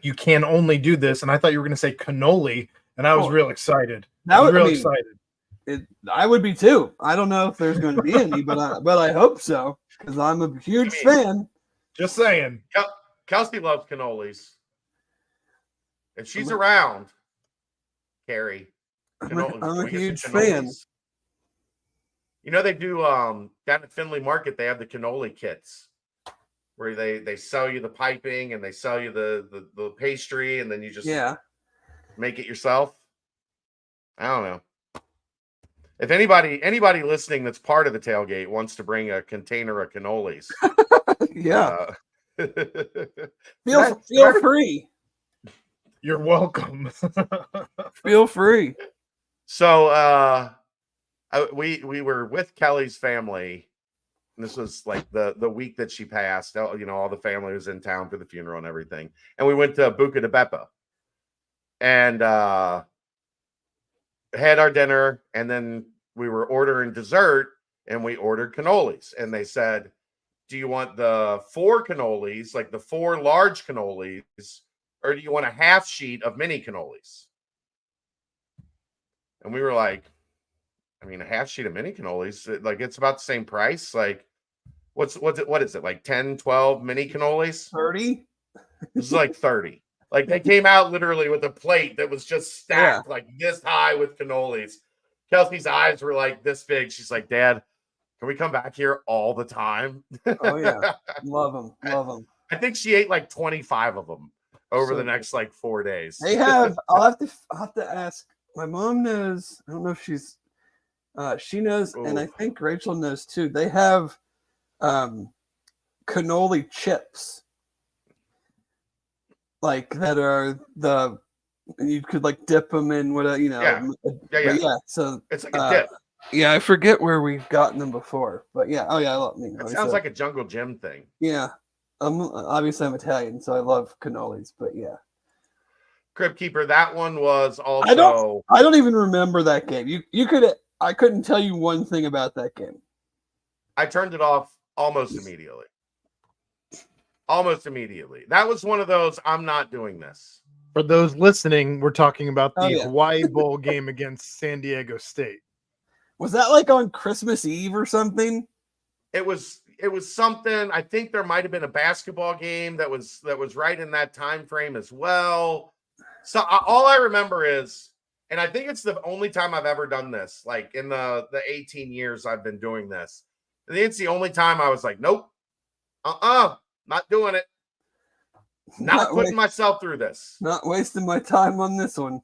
you can only do this, and I thought you were going to say cannoli, and I was real excited. Excited. I would be too. I don't know if there's going to be any, but I hope so because I'm a huge fan. Just saying. Kelsey loves cannolis. If she's around, Carrie, I'm a huge fan. They do down at Findlay Market. They have the cannoli kits where they sell you the piping and they sell you the pastry, and then you just make it yourself. I don't know. If anybody listening that's part of the tailgate wants to bring a container of cannolis, feel free. You're welcome. Feel free. So we were with Kelly's family This was like the week that she passed. You know, all the family was in town for the funeral and everything. And we went to Buca di Beppo and had our dinner. And then we were ordering dessert and we ordered cannolis. And they said, do you want the 4 cannolis, like the 4 large cannolis, or do you want a half sheet of mini cannolis? And we were like, I mean, a half sheet of mini cannolis, like it's about the same price. Like, what is it? Like 10, 12 mini cannolis? 30? This is like 30. Like they came out literally with a plate that was just stacked like this high with cannolis. Kelsey's eyes were like this big. She's like, Dad, can we come back here all the time? Oh yeah. Love them. Love them. I think she ate like 25 of them over the next like 4 days. They have, I'll have to ask. My mom knows. I don't know if she knows, and I think Rachel knows too. They have cannoli chips. Like that are you could like dip them in whatever, you know. Yeah. So it's like a dip. Yeah, I forget where we've gotten them before, but yeah. Oh yeah, I love me. It sounds like a Jungle Gym thing. Yeah, obviously I'm Italian, so I love cannolis. But yeah, Crib Keeper. That one was also. I don't even remember that game. I couldn't tell you one thing about that game. I turned it off almost immediately. Almost immediately. That was one of those. I'm not doing this. For those listening, we're talking about the Hawaii Bowl game against San Diego State. Was that like on Christmas Eve or something? It was something. I think there might have been a basketball game that was right in that time frame as well. So all I remember is, and I think it's the only time I've ever done this, like in the 18 years I've been doing this. I think it's the only time I was like, nope, not doing it. Not putting myself through this. Not wasting my time on this one.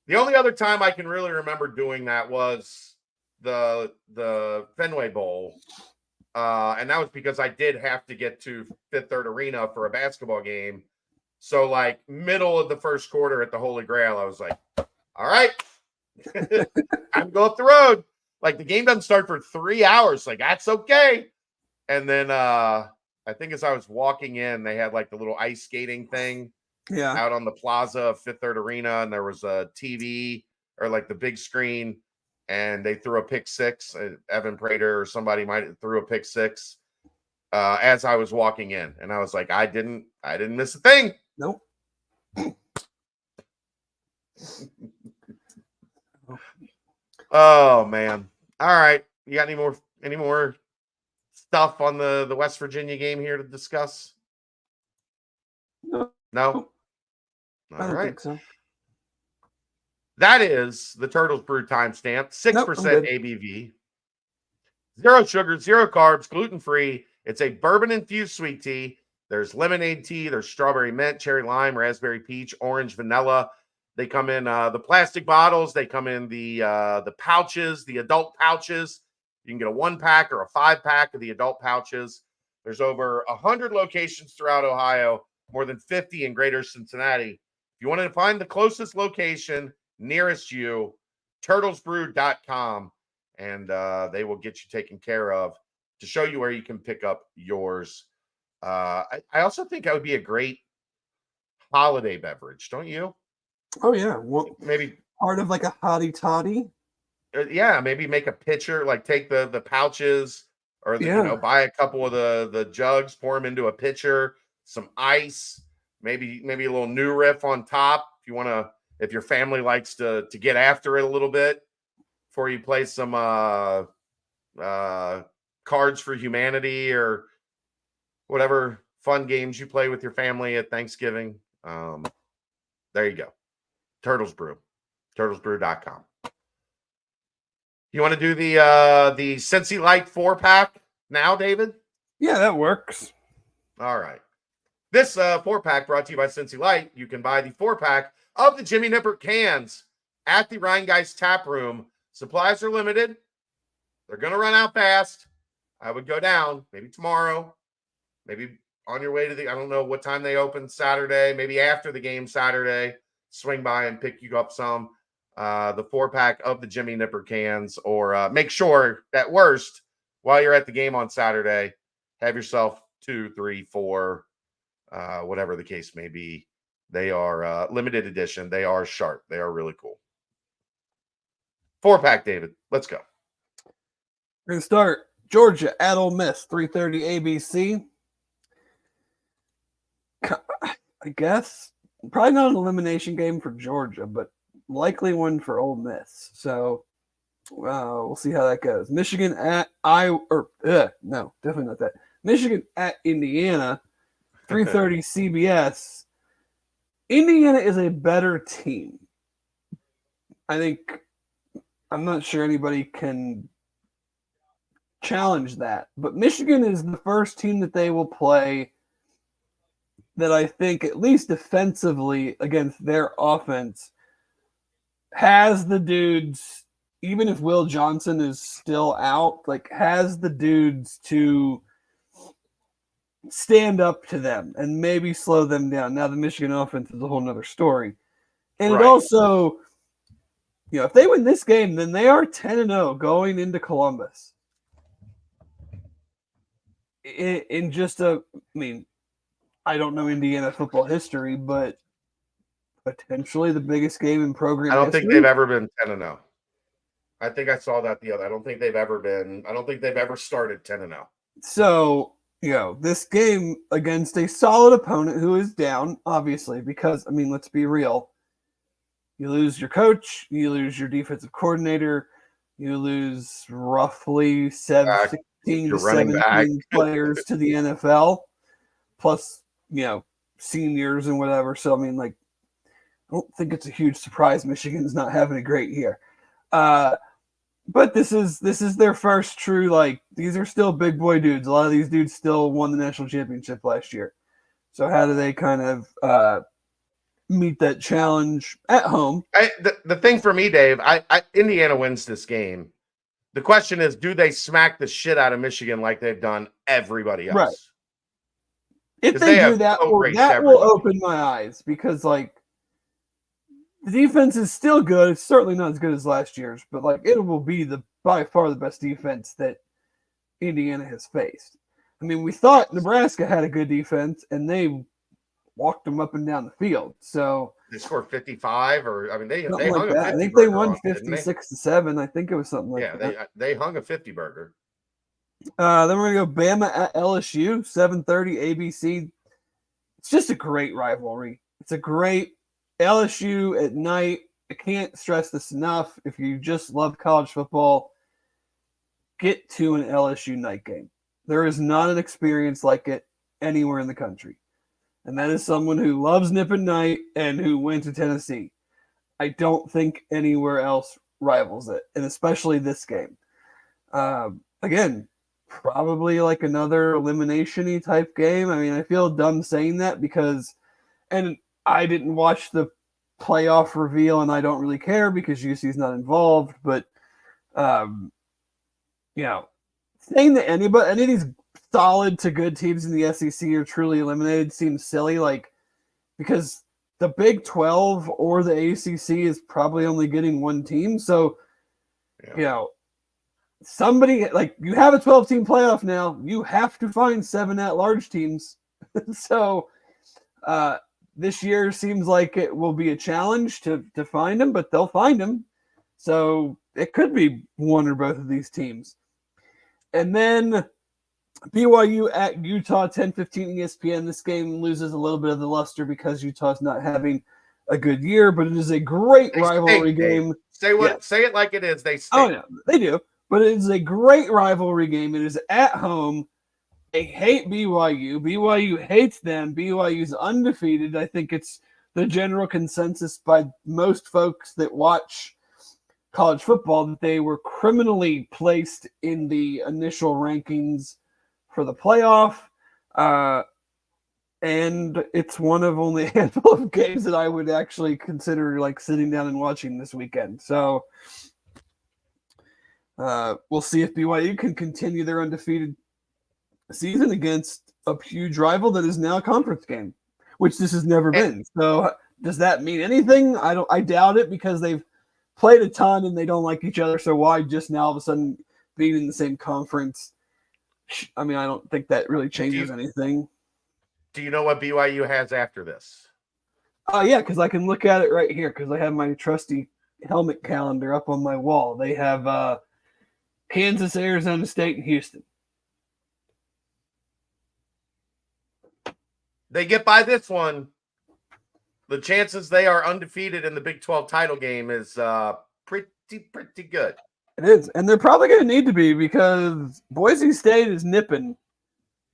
The only other time I can really remember doing that was the Fenway Bowl. And that was because I did have to get to Fifth Third Arena for a basketball game. So like middle of the first quarter at the Holy Grail, I was like, all right, I'm go up the road. Like the game doesn't start for 3 hours. Like that's okay. And then I think as I was walking in, they had like the little ice skating thing out on the plaza of Fifth Third Arena. And there was a TV or like the big screen. And they threw a pick six. Evan Prater or somebody might have threw a pick six as I was walking in. And I was like, I didn't miss a thing. Nope. Oh man. All right. You got any more stuff on the West Virginia game here to discuss? No? All I don't think so. That is the Turtles Brew timestamp. 6% ABV. 0 sugar, 0 carbs, gluten-free. It's a bourbon-infused sweet tea. There's lemonade tea. There's strawberry mint, cherry lime, raspberry peach, orange, vanilla. They come in the plastic bottles. They come in the pouches, the adult pouches. You can get a 1-pack or a 5-pack of the adult pouches. There's over 100 locations throughout Ohio, more than 50 in greater Cincinnati. If you want to find the closest location nearest you, turtlesbrew.com, and they will get you taken care of to show you where you can pick up yours. I also think that would be a great holiday beverage, don't you? Oh yeah, well, maybe part of like a hottie toddy. Yeah, maybe make a pitcher, like take the pouches or buy a couple of the jugs, pour them into a pitcher, some ice, maybe a little new riff on top if you want to. If your family likes to get after it a little bit before you play some Cards for Humanity or whatever fun games you play with your family at Thanksgiving. There you go. Turtles Brew. Turtlesbrew.com. You want to do the Cincy Light 4-pack now, David? Yeah, that works. All right. This 4-pack brought to you by Cincy Light. You can buy the 4-pack of the Jimmy Nippert cans at the Rheingeist Tap Room. Supplies are limited. They're going to run out fast. I would go down maybe tomorrow, maybe on your way to I don't know what time they open Saturday, maybe after the game Saturday, swing by and pick you up some, the 4-pack of the Jimmy Nippert cans, or make sure at worst, while you're at the game on Saturday, have yourself 2, 3, 4, whatever the case may be. They are limited edition. They are sharp. They are really cool. 4-pack, David. Let's go. We're going to start Georgia at Ole Miss, 3:30 ABC. I guess probably not an elimination game for Georgia, but likely one for Ole Miss. So we'll see how that goes. Michigan at no, definitely not that. Michigan at Indiana, 3:30 CBS. Indiana is a better team. I'm not sure anybody can challenge that, but Michigan is the first team that they will play that I think, at least defensively against their offense, has the dudes, even if Will Johnson is still out, like has the dudes to stand up to them and maybe slow them down. Now the Michigan offense is a whole nother story. And It also, if they win this game, then they are 10-0 going into Columbus. In just I don't know Indiana football history, but potentially the biggest game in program I don't history. think they've ever been 10-0. I think I saw that the other. I don't think they've ever started 10-0. So, this game against a solid opponent who is down, obviously, because, let's be real. You lose your coach, you lose your defensive coordinator, you lose roughly 16 to 17 players to the NFL, plus, seniors and whatever. So, I don't think it's a huge surprise Michigan's not having a great year. But this is their first true, these are still big boy dudes. A lot of these dudes still won the national championship last year. So how do they kind of meet that challenge at home? The thing for me, Dave, Indiana wins this game. The question is, do they smack the shit out of Michigan like they've done everybody else? Right. If they do that, that will open my eyes because, the defense is still good. It's certainly not as good as last year's, but, it will be by far the best defense that Indiana has faced. We thought Nebraska had a good defense, and they walked them up and down the field. So they scored 55, they hung like a 50. I think they won 56-7. I think it was something like that. Yeah, they hung a 50 burger. Then we're gonna go Bama at LSU, 7:30 ABC. It's just a great rivalry. It's a great LSU at night. I can't stress this enough. If you just love college football, get to an LSU night game. There is not an experience like it anywhere in the country. And that is someone who loves Nip and Night and who went to Tennessee. I don't think anywhere else rivals it, and especially this game. Again, probably another elimination-y type game. I feel dumb saying that because, and I didn't watch the playoff reveal, and I don't really care because UC's not involved. But, saying that any of these solid to good teams in the SEC are truly eliminated seems silly. Because the Big 12 or the ACC is probably only getting one team. So, somebody you have a 12-team playoff now. You have to find 7 at-large teams. So, this year seems like it will be a challenge to find them, but they'll find them. So it could be one or both of these teams. And then BYU at Utah, 10:15 ESPN. This game loses a little bit of the luster because Utah's not having a good year, but it is a great rivalry game. Say it like it is. They stink. Oh, no, they do. But it is a great rivalry game. It is at home. They hate BYU. BYU hates them. BYU's undefeated. I think it's the general consensus by most folks that watch college football that they were criminally placed in the initial rankings for the playoff. And it's one of only a handful of games that I would actually consider sitting down and watching this weekend. So we'll see if BYU can continue their undefeated season against a huge rival that is now a conference game, which this has never been. So does that mean anything? I doubt it because they've played a ton and they don't like each other. So why just now all of a sudden being in the same conference I mean, I don't think that really changes anything. Do you know what BYU has after this? Oh, yeah, because I can look at it right here because I have my trusty helmet calendar up on my wall. They have Kansas, Arizona State, and Houston. They get by this one. The chances they are undefeated in the Big 12 title game is pretty good. It is, and they're probably going to need to be because Boise State is nipping.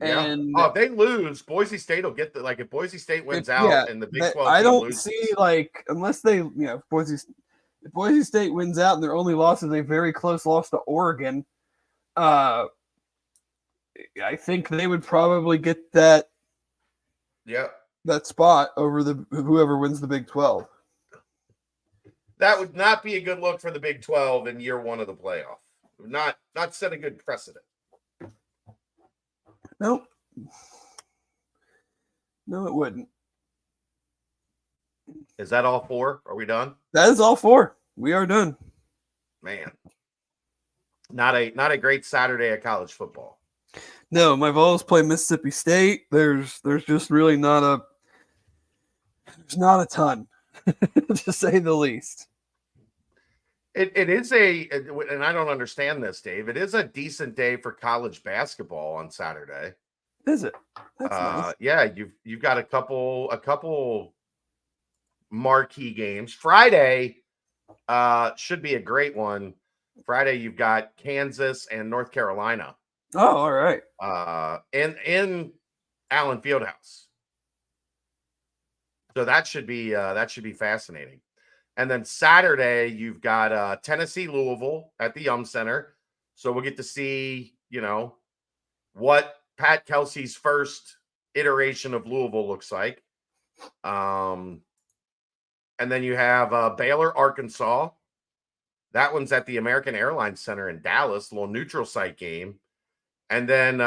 Yeah. And if they lose, Boise State will get if Boise State wins out in the Big 12 I don't loses. see unless they if Boise State wins out and their only loss is a very close loss to Oregon, I think they would probably get that spot over whoever wins the Big 12. That would not be a good look for the Big 12 in year one of the playoff. Not set a good precedent. Nope. No, it wouldn't. Is that all four? Are we done? That is all four. We are done. Man. Not a great Saturday of college football. No, my Vols play Mississippi State. There's just really not a ton, to say the least. It is and I don't understand this, Dave. It is a decent day for college basketball on Saturday. Is it? That's nice. Yeah, you've got a couple marquee games. Friday should be a great one. Friday you've got Kansas and North Carolina. Oh, all right. In Allen Fieldhouse. So that should be fascinating. And then Saturday, you've got Tennessee, Louisville at the Yum Center. So we'll get to see, what Pat Kelsey's first iteration of Louisville looks like. And then you have Baylor, Arkansas. That one's at the American Airlines Center in Dallas, a little neutral site game. And then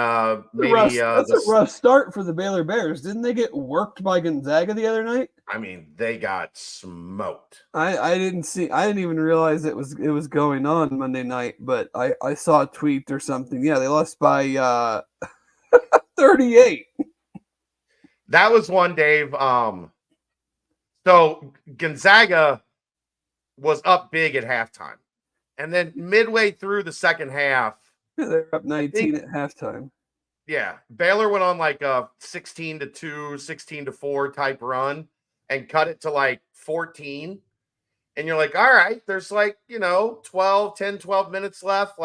maybe that's a rough start for the Baylor Bears. Didn't they get worked by Gonzaga the other night? I mean, they got smoked. I didn't even realize it was going on Monday night, but I saw a tweet or something. Yeah, they lost by 38. That was one, Dave. So Gonzaga was up big at halftime. And then midway through the second half, they're up 19 at halftime. Yeah. Baylor went on like a 16-2, 16-4 type run and cut it to 14. And you're like, all right, there's 12 minutes left.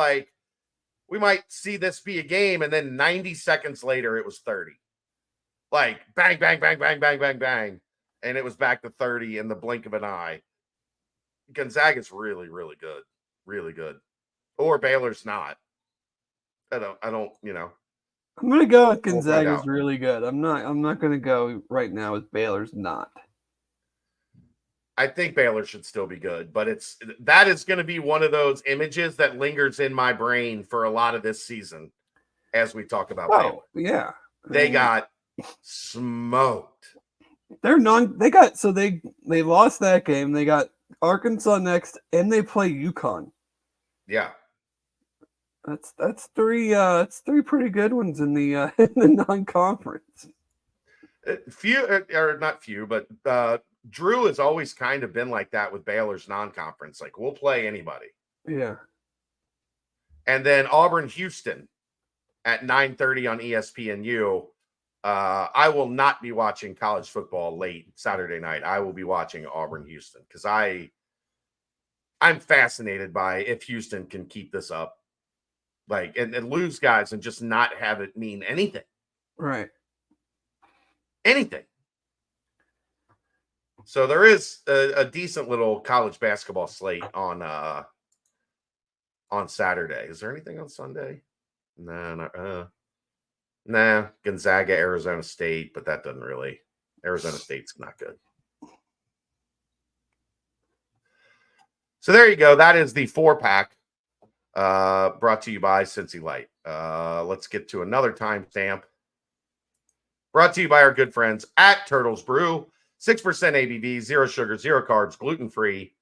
We might see this be a game. And then 90 seconds later, it was 30. Bang, bang, bang, bang, bang, bang, bang. And it was back to 30 in the blink of an eye. Gonzaga's really, really good. Really good. Or Baylor's not. I don't, I'm gonna go with Gonzaga's really good. I'm not gonna go right now with Baylor's not. I think Baylor should still be good, but that is going to be one of those images that lingers in my brain for a lot of this season as we talk about Baylor. Yeah. They got smoked. They lost that game. They got Arkansas next, and they play UConn. Yeah. That's three pretty good ones in the non-conference. But Drew has always kind of been like that with Baylor's non-conference. We'll play anybody. Yeah. And then Auburn, Houston at 9:30 on ESPNU. I will not be watching college football late Saturday night. I will be watching Auburn, Houston because I'm fascinated by if Houston can keep this up. And lose guys and just not have it mean anything. Right. Anything. So there is a decent little college basketball slate on Saturday. Is there anything on Sunday? Nah, Gonzaga, Arizona State, but that doesn't really. Arizona State's not good. So there you go. That is the 4-pack. Brought to you by Cincy Light. Let's get to another timestamp. Brought to you by our good friends at Turtles Brew. 6% ABV, 0 sugar, 0 carbs, gluten-free.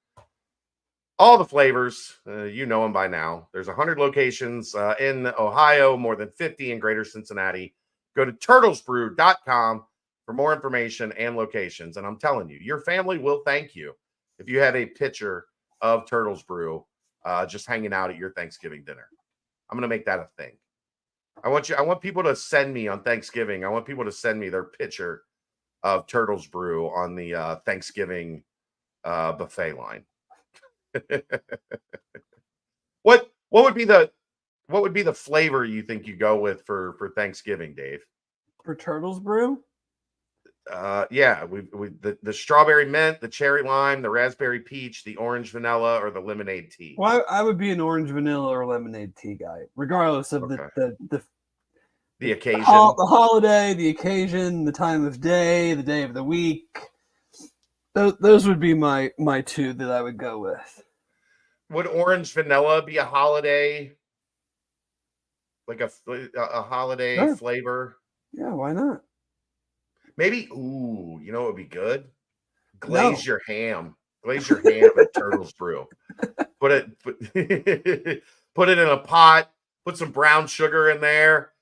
all the flavors. You know them by now. There's 100 locations in Ohio, more than 50 in greater Cincinnati. Go to turtlesbrew.com for more information and locations. And I'm telling you, your family will thank you if you have a pitcher of Turtles Brew just hanging out at your Thanksgiving dinner. I'm going to make that a thing. I want people to send me on Thanksgiving. I want people to send me their pitcher of Turtles Brew on the Thanksgiving buffet line. What would be the flavor you think you go with for Thanksgiving, Dave? For Turtles Brew? Yeah, the strawberry mint, the cherry lime, the raspberry peach, the orange vanilla, or the lemonade tea. Well, I would be an orange vanilla or lemonade tea guy, regardless of the occasion, the holiday, the occasion, the time of day, the day of the week. Those would be my two that I would go with. Would orange vanilla be a holiday, like a holiday flavor? Yeah, why not? Maybe. Ooh, you know what would be good? Glaze your ham. Glaze your ham at Turtles Brew. Put it in a pot. Put some brown sugar in there.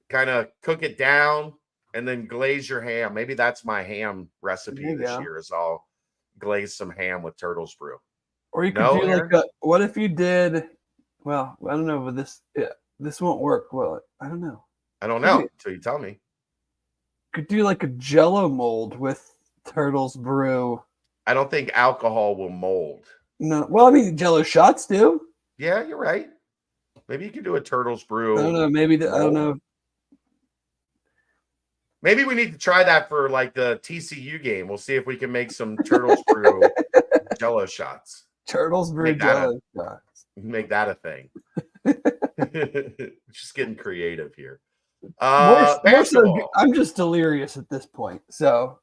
Kind of cook it down, and then glaze your ham. Maybe that's my ham recipe this year. Is I'll glaze some ham with Turtles Brew. Or you could do like what if you did? Well, I don't know, but this won't work. Well, I don't know. I don't know until you tell me. Could do like a Jello mold with Turtles Brew. I don't think alcohol will mold. No, well, I mean Jello shots do. Yeah, you're right. Maybe you could do a Turtles Brew. I don't know. Maybe I don't know. Maybe we need to try that for like the TCU game. We'll see if we can make some Turtles Brew Jello shots. Turtles Brew Jello shots. Make that a thing. Just getting creative here. More so, I'm just delirious at this point. So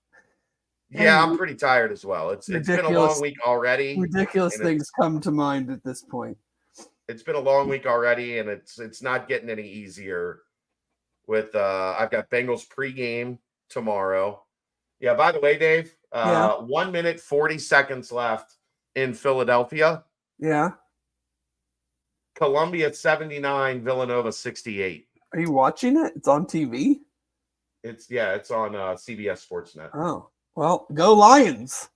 yeah, I'm pretty tired as well. It's been a long week already. Ridiculous things come to mind at this point. It's been a long week already, and it's not getting any easier. With I've got Bengals pregame tomorrow. Yeah, by the way, Dave, 1 minute 40 seconds left in Philadelphia. Yeah. Columbia 79, Villanova 68. Are you watching it? It's on TV? It's on CBS Sportsnet. Oh, well, go Lions.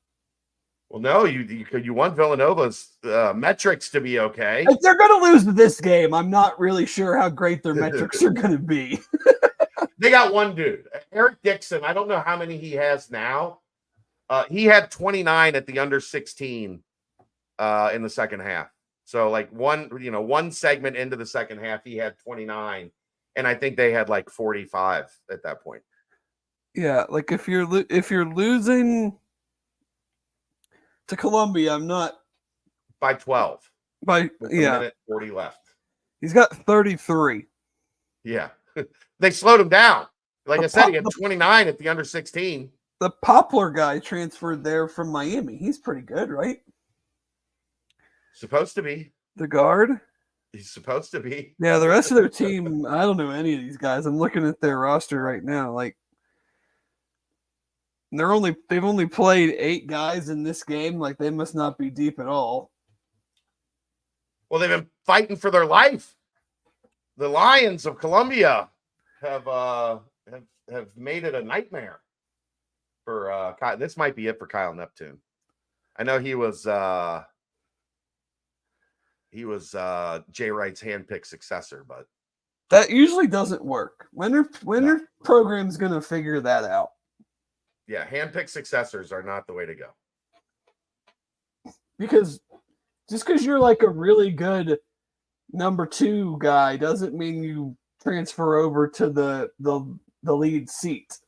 Well, no, you want Villanova's metrics to be okay. If they're going to lose this game, I'm not really sure how great their metrics are going to be. They got one dude, Eric Dixon. I don't know how many he has now. He had 29 at the under 16 in the second half. So like one segment into the second half, he had 29, and I think they had like 45 at that point. Yeah, like if you're losing to Columbia, I'm not by 12. With a minute 40 left. He's got 33. Yeah, they slowed him down. Like I said, he had 29 at the under 16. The Poplar guy transferred there from Miami. He's pretty good, right? Supposed to be. The guard? He's supposed to be. Yeah, the rest of their team, I don't know any of these guys. I'm looking at their roster right now. Like they've only played 8 guys in this game. Like they must not be deep at all. Well, they've been fighting for their life. The Lions of Columbia have made it a nightmare for Kyle. This might be it for Kyle Neptune. I know he was Jay Wright's handpicked successor, but that usually doesn't work. When their program's going to figure that out. Yeah, handpicked successors are not the way to go. Because just because you're like a really good number 2 guy doesn't mean you transfer over to the lead seat.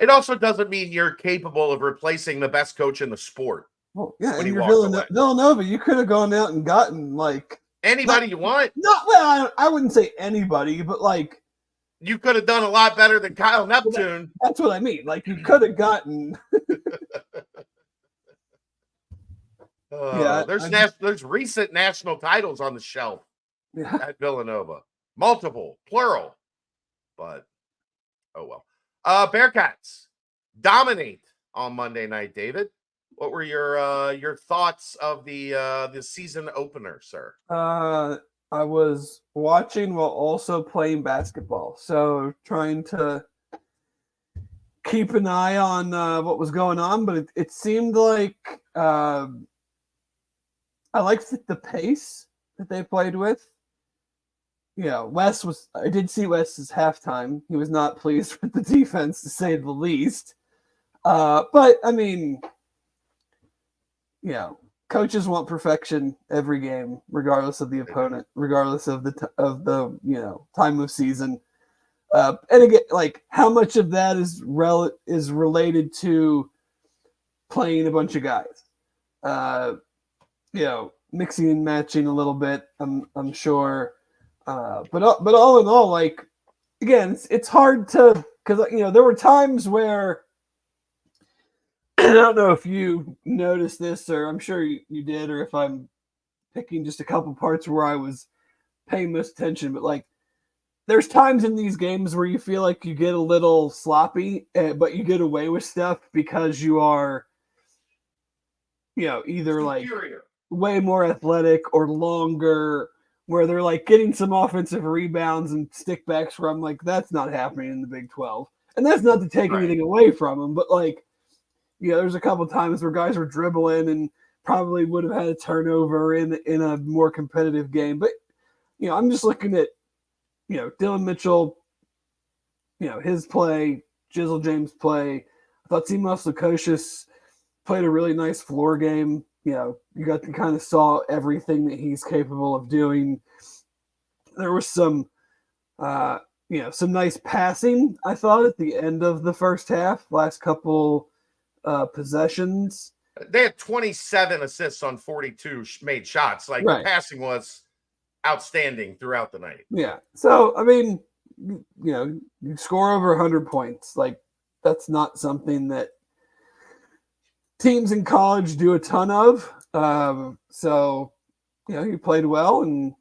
It also doesn't mean you're capable of replacing the best coach in the sport. Well, yeah, and you're Villanova. You could have gone out and gotten like anybody you want. Well, I wouldn't say anybody, but like you could have done a lot better than Kyle Neptune. That's what I mean. Like you could have gotten. There's recent national titles on the shelf at Villanova, multiple, plural, but oh well. Bearcats dominate on Monday night, David. What were your thoughts of the season opener, sir? I was watching while also playing basketball, so trying to keep an eye on what was going on, but it seemed like I liked the pace that they played with. Yeah, I did see Wes's halftime. He was not pleased with the defense, to say the least. But I mean, coaches want perfection every game, regardless of the opponent, regardless of the time of season. And again, like how much of that is related to playing a bunch of guys, mixing and matching a little bit. I'm sure, but all in all, like again, it's hard to because there were times where I don't know if you noticed this, or I'm sure you did, or if I'm picking just a couple parts where I was paying most attention, but like there's times in these games where you feel like you get a little sloppy, but you get away with stuff because you are, either like way more athletic or longer, where they're like getting some offensive rebounds and stickbacks where I'm like, that's not happening in the Big 12. And that's not to take anything away from them, but like, there's a couple times where guys were dribbling and probably would have had a turnover in a more competitive game. But, I'm just looking at, Dylan Mitchell, his play, Jizzle James' play. I thought Simos Lukosius played a really nice floor game. You got to kind of saw everything that he's capable of doing. There was some nice passing, I thought, at the end of the first half, last couple possessions. They had 27 assists on 42 made shots. Like the passing was outstanding throughout the night. Yeah. So, I mean, you score over 100 points. Like, that's not something that teams in college do a ton of. So, he played well and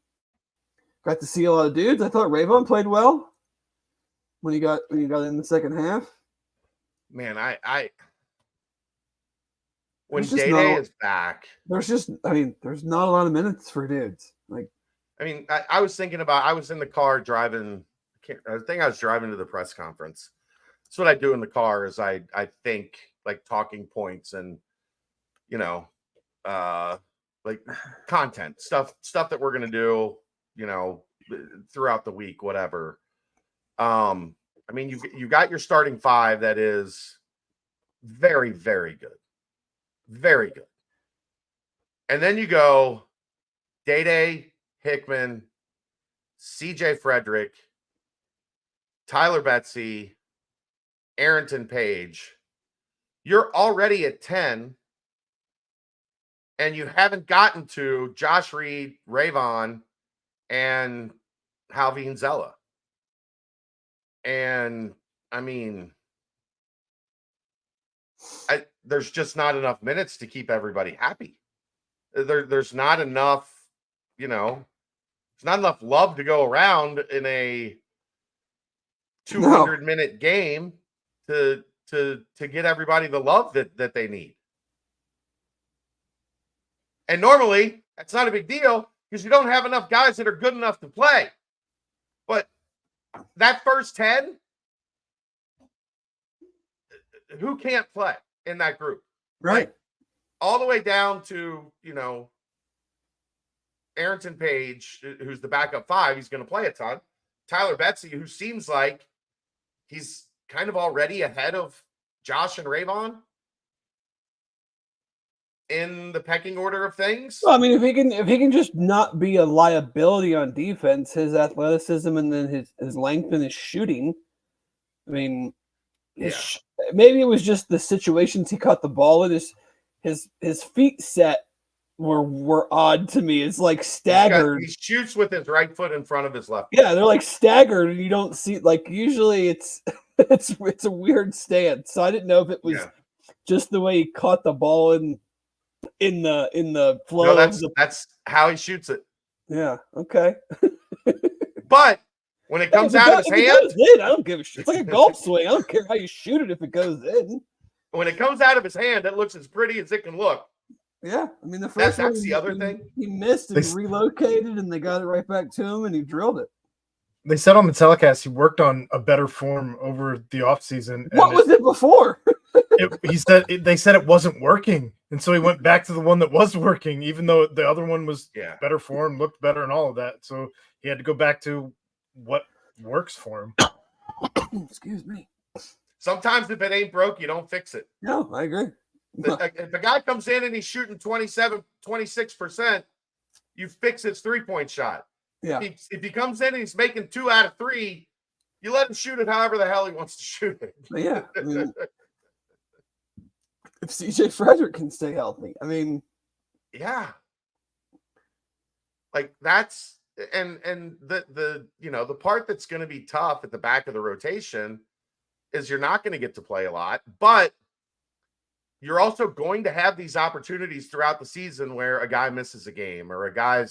got to see a lot of dudes. I thought Rayvon played well when he got in the second half. Man, when Day is back, there's not a lot of minutes for dudes. Like, I was thinking about, I was in the car driving. I think I was driving to the press conference. That's what I do in the car is I think like talking points and, like content stuff that we're going to do, throughout the week, whatever. You got your starting five that is very, very good. Very good. And then you go Day, Hickman, CJ Frederick, Tyler Betsy, Arrington Page. You're already at 10, and you haven't gotten to Josh Reed, Rayvon, and Halvin Zella. And there's just not enough minutes to keep everybody happy. There's not enough, there's not enough love to go around in a 200-minute game to get everybody the love that they need. And normally that's not a big deal because you don't have enough guys that are good enough to play. But that first 10, who can't play in that group? Right. Like, all the way down to, Arrington Page, who's the backup 5, he's going to play a ton. Tyler Betsy, who seems like he's kind of already ahead of Josh and Rayvon in the pecking order of things. Well, if he can just not be a liability on defense, his athleticism and then his length and his shooting. Maybe it was just the situations he caught the ball in. His feet set were odd to me. It's like staggered. He shoots with his right foot in front of his left. Yeah, they're like staggered, and you don't see like usually it's a weird stance. So I didn't know if it was just the way he caught the ball in the flow. No, that's how he shoots it. Yeah. Okay. But when it comes out of his hand, I don't give a shit. It's like a golf swing. I don't care how you shoot it if it goes in. when it comes out of his hand, it looks as pretty as it can look. Yeah, I mean the first That's one, the other thing. He missed and relocated, and they got it right back to him, and he drilled it. They said on the telecast he worked on a better form over the offseason. What was it before? They said it wasn't working, and so he went back to the one that was working, even though the other one was better form, looked better, and all of that. So he had to go back to what works for him. Excuse me. Sometimes if it ain't broke, you don't fix it. No, I agree. If the guy comes in and he's shooting 26%, you fix his three-point shot. Yeah. If he comes in and he's making 2 out of 3, you let him shoot it however the hell he wants to shoot it. Yeah. I mean, if CJ Frederick can stay healthy, I mean, yeah. Like that's and the part that's going to be tough at the back of the rotation is you're not going to get to play a lot, but you're also going to have these opportunities throughout the season where a guy misses a game or a guy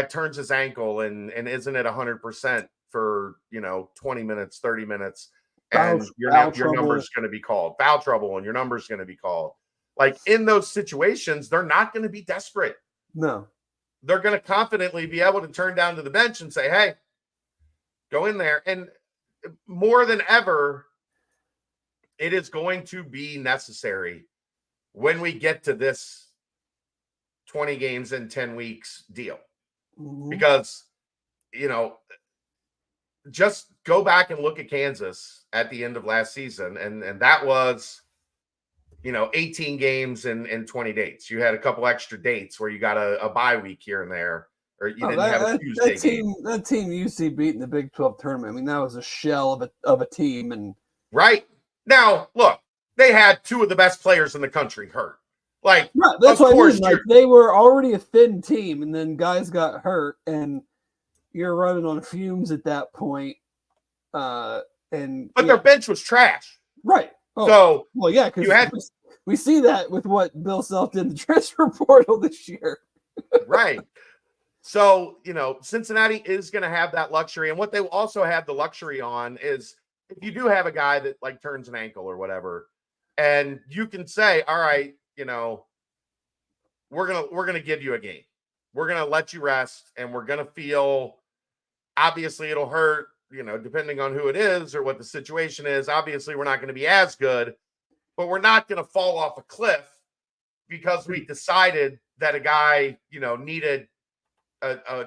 turns his ankle and isn't at 100% for 20 minutes, 30 minutes, and your number's going to be called. Foul trouble, and your number's going to be called. Like in those situations, they're not going to be desperate. No. They're going to confidently be able to turn down to the bench and say, hey, go in there. And more than ever, it is going to be necessary when we get to this 20 games in 10 weeks deal. Mm-hmm. Because, just go back and look at Kansas at the end of last season. And that was, 18 games in 20 dates. You had a couple extra dates where you got a bye week here and there, or you didn't have a Tuesday game. That team UC beat in the Big 12 tournament. I mean, that was a shell of a team. And right now, look, they had 2 of the best players in the country hurt. Like, right, that's what I mean. Like, they were already a thin team, and then guys got hurt, and you're running on fumes at that point. But their bench was trash, right? Oh, so well, yeah, because we see that with what Bill Self did in the transfer portal this year, right? So Cincinnati is going to have that luxury, and what they also have the luxury on is if you do have a guy that like turns an ankle or whatever, and you can say, all right, we're gonna give you a game. We're gonna let you rest, and we're gonna feel. Obviously, it'll hurt, depending on who it is or what the situation is. Obviously, we're not going to be as good, but we're not going to fall off a cliff because we decided that a guy, needed a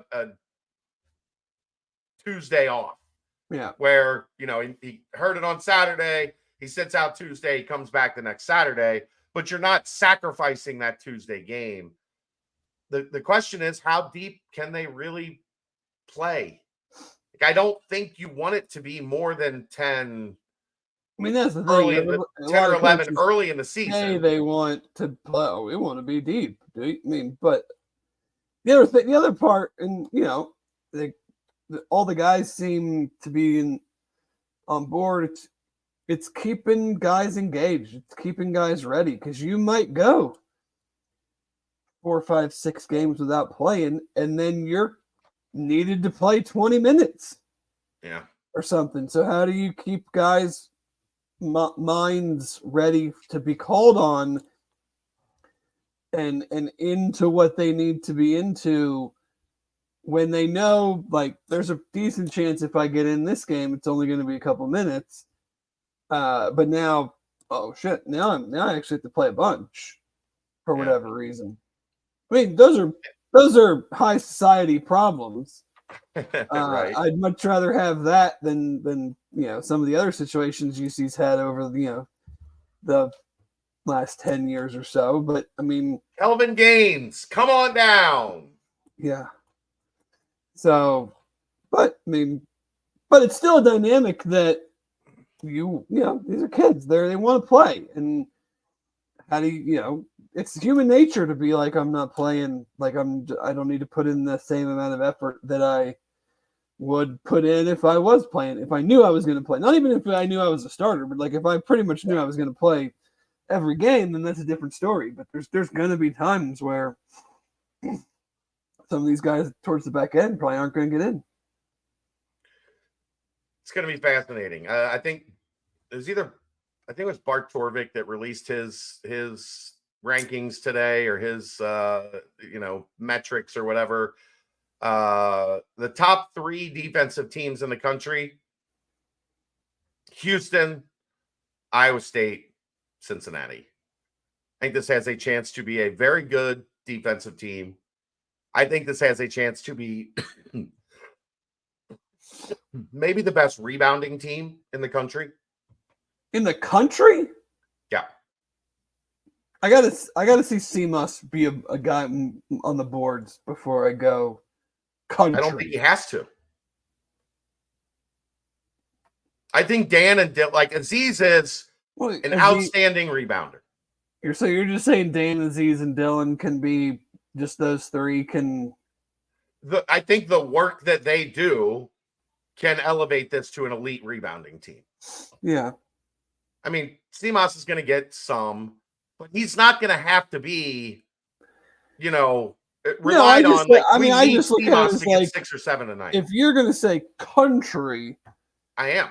Tuesday off. Yeah, where he heard it on Saturday, he sits out Tuesday, he comes back the next Saturday. But you're not sacrificing that Tuesday game. The question is, how deep can they really play? Like, I don't think you want it to be more than 10. I mean, that's the thing. 10 or 11 early in the season. Hey, they want to play. Oh, we want to be deep. I mean, but the other part, and all the guys seem to be on board. It's keeping guys engaged. It's keeping guys ready because you might go 4, 5, 6 games without playing, and then you're needed to play 20 minutes, or something. So how do you keep guys' minds ready to be called on and into what they need to be into when they know like there's a decent chance if I get in this game, it's only going to be a couple minutes. But now, oh shit! Now I actually have to play a bunch for whatever reason. I mean, those are high society problems. Right. I'd much rather have that than some of the other situations UC's had over the last 10 years or so. But I mean, Kelvin Gaines, come on down. Yeah. So, but it's still a dynamic that. These are kids. They want to play, and how do it's human nature to be like, I'm not playing. Like I don't need to put in the same amount of effort that I would put in if I was playing. If I knew I was going to play, not even if I knew I was a starter, but like if I pretty much knew I was going to play every game, then that's a different story. But there's going to be times where some of these guys towards the back end probably aren't going to get in. It's going to be fascinating. I think there's either I think it was Bart Torvik that released his rankings today, or his metrics or whatever. The top 3 defensive teams in the country: Houston, Iowa State, Cincinnati. I think this has a chance to be a very good defensive team. I think this has a chance to be maybe the best rebounding team in the country. In the country? Yeah. I gotta see CMUS be a guy on the boards before I go country. I don't think he has to. I think Dan and Aziz is an outstanding rebounder. You're just saying Dan, Aziz, and Dylan can be just those 3 can. I think the work that they do can elevate this to an elite rebounding team. Yeah. I mean, CMOS is going to get some, but he's not going to have to be, relied on. I just look at it as like 6 or 7 a night. If you're going to say country, I am.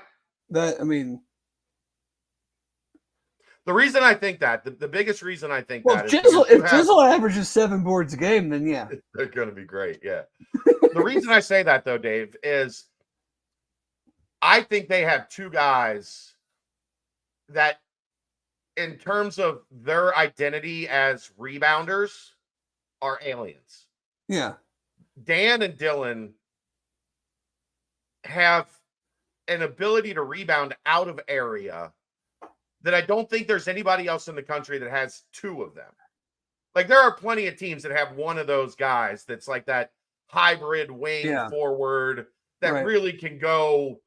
The reason I think that, the biggest reason I think that is if Jizzle averages 7 boards a game, then yeah. They're going to be great, yeah. The reason I say that, though, Dave, is I think they have 2 guys that, in terms of their identity as rebounders, are aliens. Yeah. Dan and Dylan have an ability to rebound out of area that I don't think there's anybody else in the country that has 2 of them. Like, there are plenty of teams that have one of those guys that's like that hybrid wing forward that really can go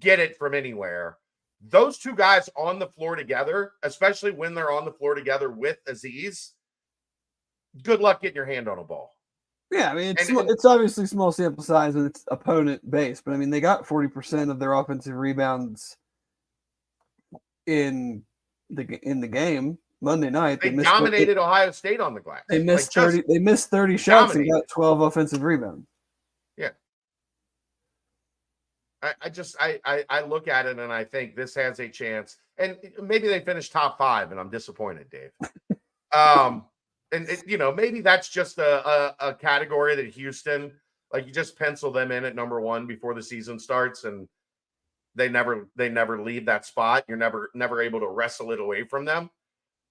get it from anywhere. Those 2 guys on the floor together, especially when they're on the floor together with Aziz, good luck getting your hand on a ball. Yeah, I mean, it's obviously small sample size and it's opponent based, but I mean, they got 40% of their offensive rebounds in the game Monday night. They dominated Ohio State on the glass. They missed 30. They missed 30 shots and got 12 offensive rebounds. Yeah. I look at it and I think this has a chance, and maybe they finish top 5, and I'm disappointed, Dave. Maybe that's just a category that Houston, like, you just pencil them in at number 1 before the season starts, and they never leave that spot. You're never able to wrestle it away from them.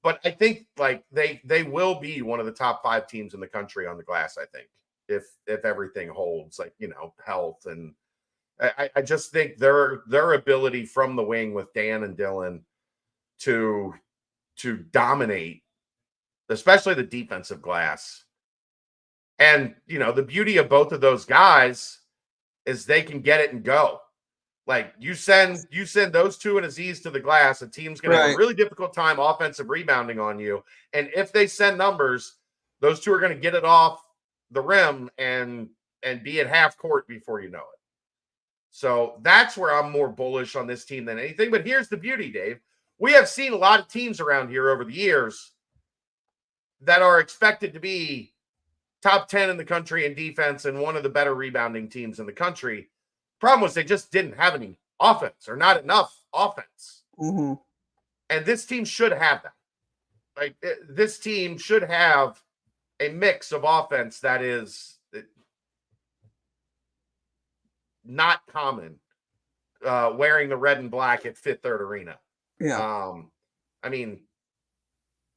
But I think like they will be one of the top 5 teams in the country on the glass. I think if everything holds, like, health, and I just think their ability from the wing with Dan and Dylan to dominate, especially the defensive glass. And, the beauty of both of those guys is they can get it and go. Like, you send those 2 and Aziz to the glass, a team's going to have a really difficult time offensive rebounding on you. And if they send numbers, those 2 are going to get it off the rim and be at half court before you know it. So that's where I'm more bullish on this team than anything. But here's the beauty, Dave. We have seen a lot of teams around here over the years that are expected to be top 10 in the country in defense and one of the better rebounding teams in the country. Problem was they just didn't have any offense, or not enough offense. Mm-hmm. And this team should have that. Like, this team should have a mix of offense that is not common, wearing the red and black at Fifth Third Arena. Yeah. I mean,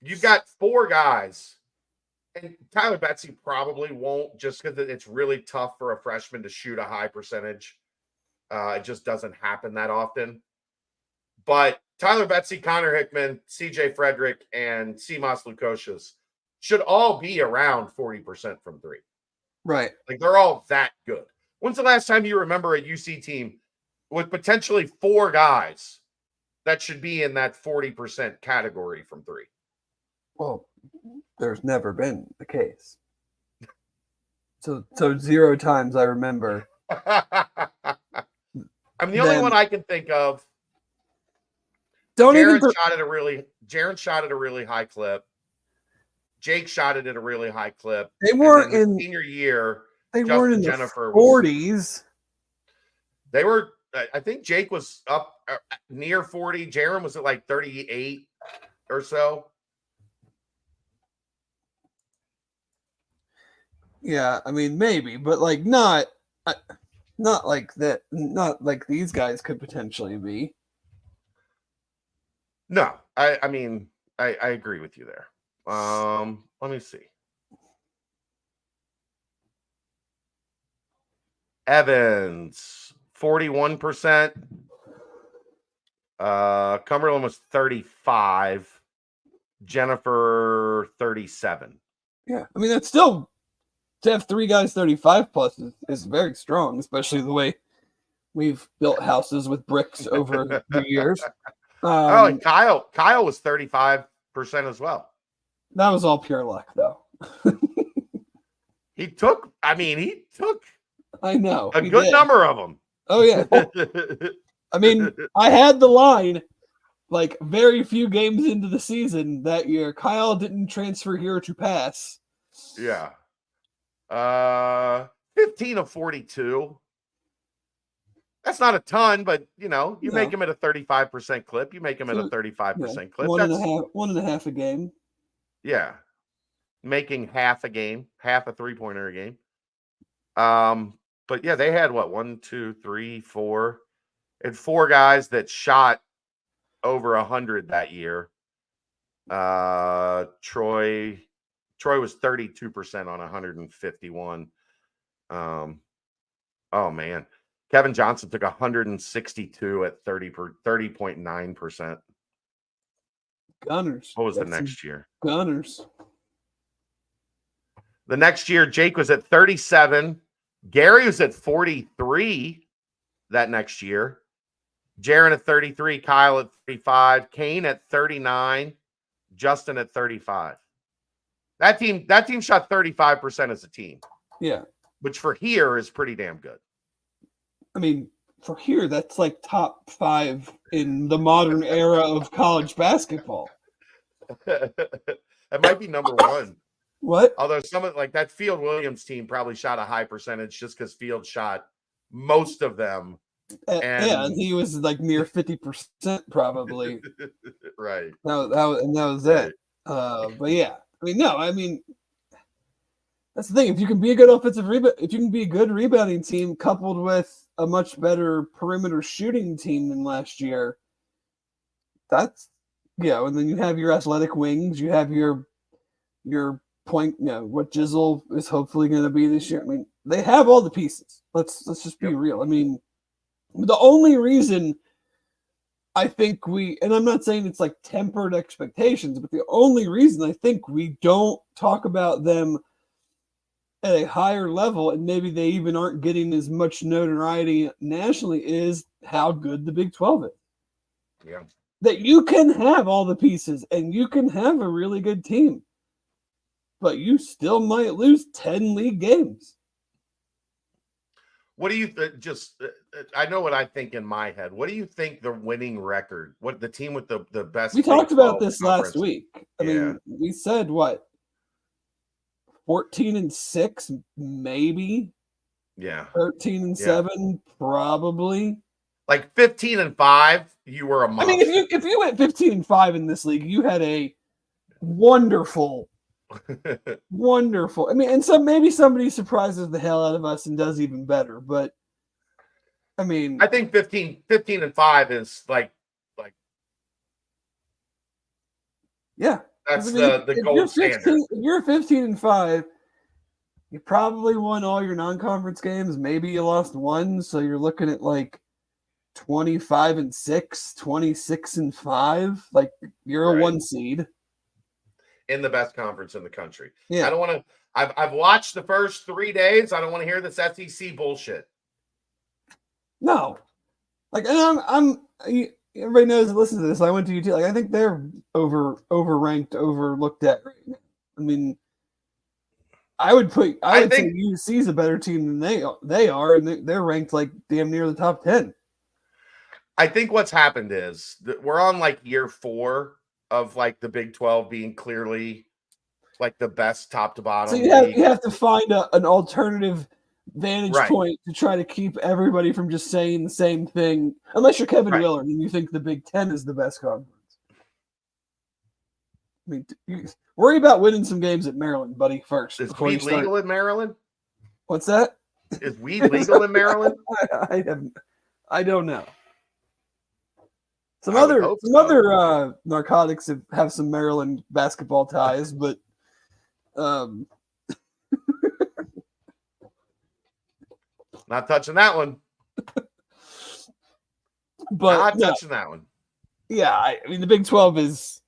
you've got 4 guys, and Tyler Betsy probably won't, just because it's really tough for a freshman to shoot a high percentage. It just doesn't happen that often. But Tyler Betsy, Connor Hickman, CJ Frederick, and CMOS Lukosius should all be around 40% from 3. Right. Like, they're all that good. When's the last time you remember a UC team with potentially 4 guys that should be in that 40% category from 3? Well, there's never been the case. So 0 times I remember. I'm the only one I can think of. Jaron shot at a really high clip. Jake shot it at a really high clip. They weren't in senior year. They Justin weren't in Jennifer the 40s. They were I think Jake was up near 40. Jaron was at like 38 or so. Yeah, I mean maybe, but like not like that. Not like these guys could potentially be. No, I mean I agree with you there. Let me see. Evans 41%. Cumberland was 35. Jennifer 37. Yeah, I mean that's still to have 3 guys 35 plus is very strong, especially the way we've built houses with bricks over the years. And Kyle was 35% as well. That was all pure luck, though. He took I know a good number of them. Oh yeah. I mean, I had the line like very few games into the season that year. Kyle didn't transfer here to pass. Yeah. 15 of 42. That's not a ton, but you make him at a 35% clip. You make him at a 35% clip. One and a half a game. Yeah. Making half a game, half a 3-pointer a game. But yeah, they had what, 1, 2, 3, 4. And 4 guys that shot over 100 that year. Troy was 32% on 151. Oh man. Kevin Johnson took 162 at 30.9%. Gunners. What was the next year? Gunners. The next year, Jake was at 37. Gary was at 43 that next year. Jaron at 33. Kyle at 35. Kane at 39. Justin at 35. That team shot 35% as a team. Yeah. Which for here is pretty damn good. I mean, for here, that's like top 5 in the modern era of college basketball. That might be number 1. What? Although some of like that Field Williams team probably shot a high percentage just because Field shot most of them. And he was like near 50% probably. Right. That was it. But yeah, I mean, that's the thing. If you can be a good offensive rebound, if you can be a good rebounding team coupled with a much better perimeter shooting team than last year, that's and then you have your athletic wings, you have your point, what Jizzle is hopefully going to be this year. I mean, they have all the pieces. Let's just be real. I mean, the only reason I think and I'm not saying it's like tempered expectations, but the only reason I think we don't talk about them at a higher level, and maybe they even aren't getting as much notoriety nationally, is how good the Big 12 is. Yeah. That you can have all the pieces and you can have a really good team, but you still might lose 10 league games. What do you I know what I think in my head. What do you think the winning record? What the team with the best? We talked about this last week. I mean, we said what? 14-6, maybe. Yeah. 13-7, probably. Like 15-5, you were a monster. I mean, if you went 15-5 in this league, you had a wonderful. Wonderful. I mean, and maybe somebody surprises the hell out of us and does even better. But I mean, I think 15-5 is like yeah. That's the gold standard. If you're 15-5, you probably won all your non-conference games. Maybe you lost one, so you're looking at like 25-6, 26-5. Like you're a 1 seed in the best conference in the country. Yeah. I don't want to. I've watched the first 3 days. I don't want to hear this SEC bullshit. No, like, and everybody knows that listen to this. I went to UT. Like, I think they're overranked, overlooked at right now. I mean, I would say UC is a better team than they are, and they're ranked like damn near the top 10. I think what's happened is that we're on like year 4 of like the Big 12 being clearly like the best top to bottom. So you have to find an alternative vantage point to try to keep everybody from just saying the same thing. Unless you're Kevin Willard and you think the Big Ten is the best conference. I mean, worry about winning some games at Maryland, buddy, first. Is weed legal in Maryland? What's that? Is weed legal in Maryland? I don't know. Some other narcotics have some Maryland basketball ties, but not touching that one. But not touching that one. Yeah, I mean the Big 12 is.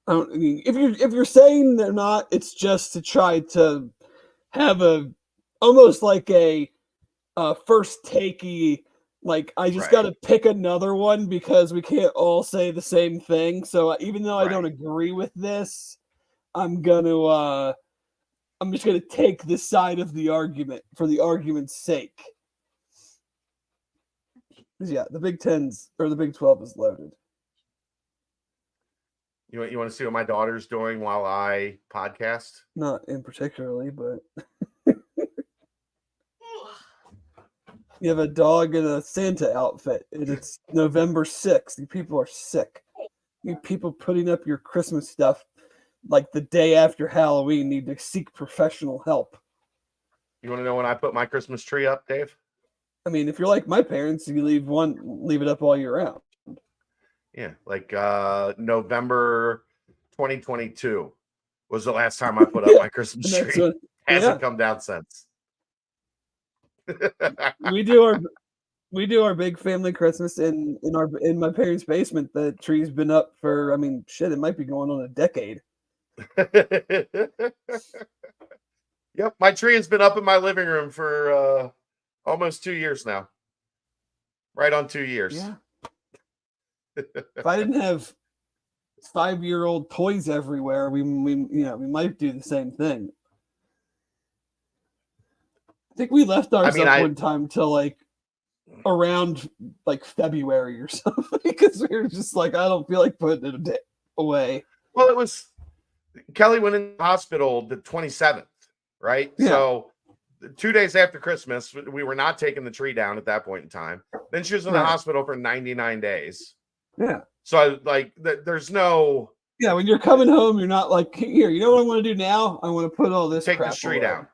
I mean, if you're saying they're not, it's just to try to have almost like a first takey. Like, I just got to pick another one because we can't all say the same thing. So even though I don't agree with this, I'm just going to take this side of the argument for the argument's sake. Yeah, the Big 12 is loaded. You want to see what my daughter's doing while I podcast? Not in particularly, but you have a dog in a Santa outfit, and it's November 6th. You people are sick. You people putting up your Christmas stuff like the day after Halloween need to seek professional help. You want to know when I put my Christmas tree up, Dave? I mean, if you're like my parents, you leave it up all year round. Yeah, like November 2022 was the last time I put up my Christmas tree. Hasn't come down since. we do our big family Christmas in my parents' basement. The tree's been up for, I mean, shit, it might be going on a decade. Yep, my tree has been up in my living room for almost 2 years now. Right on 2 years. Yeah. If I didn't have 5-year-old toys everywhere, we might do the same thing. I think we left ours up one time till like around like February or something because we were just like, I don't feel like putting it away. Well, it was Kelly went in the hospital the 27th, right? Yeah. So 2 days after Christmas, we were not taking the tree down at that point in time. Then she was in the hospital for 99 days. Yeah. So there's no. Yeah, when you're coming home, you're not like, here, you know what I want to do now? I want to put all this take crap the tree away. down.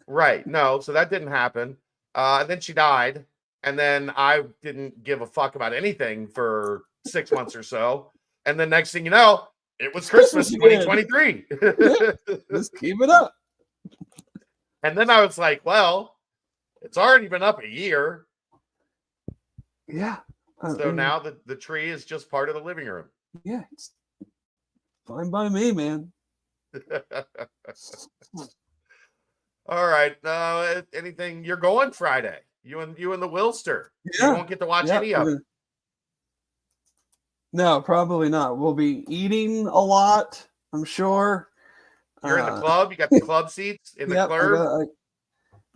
Right. No, so that didn't happen. Then she died. And then I didn't give a fuck about anything for 6 months or so. And then next thing you know, it was Christmas 2023. Yeah, just keep it up. And then I was like, well, it's already been up a year. Yeah. So now the tree is just part of the living room. Yeah. It's fine by me, man. All right. Anything? You're going Friday. You and the Wilster. Yeah. You won't get to watch any of it. No, probably not. We'll be eating a lot, I'm sure. You're in the club. You got the club seats in the club.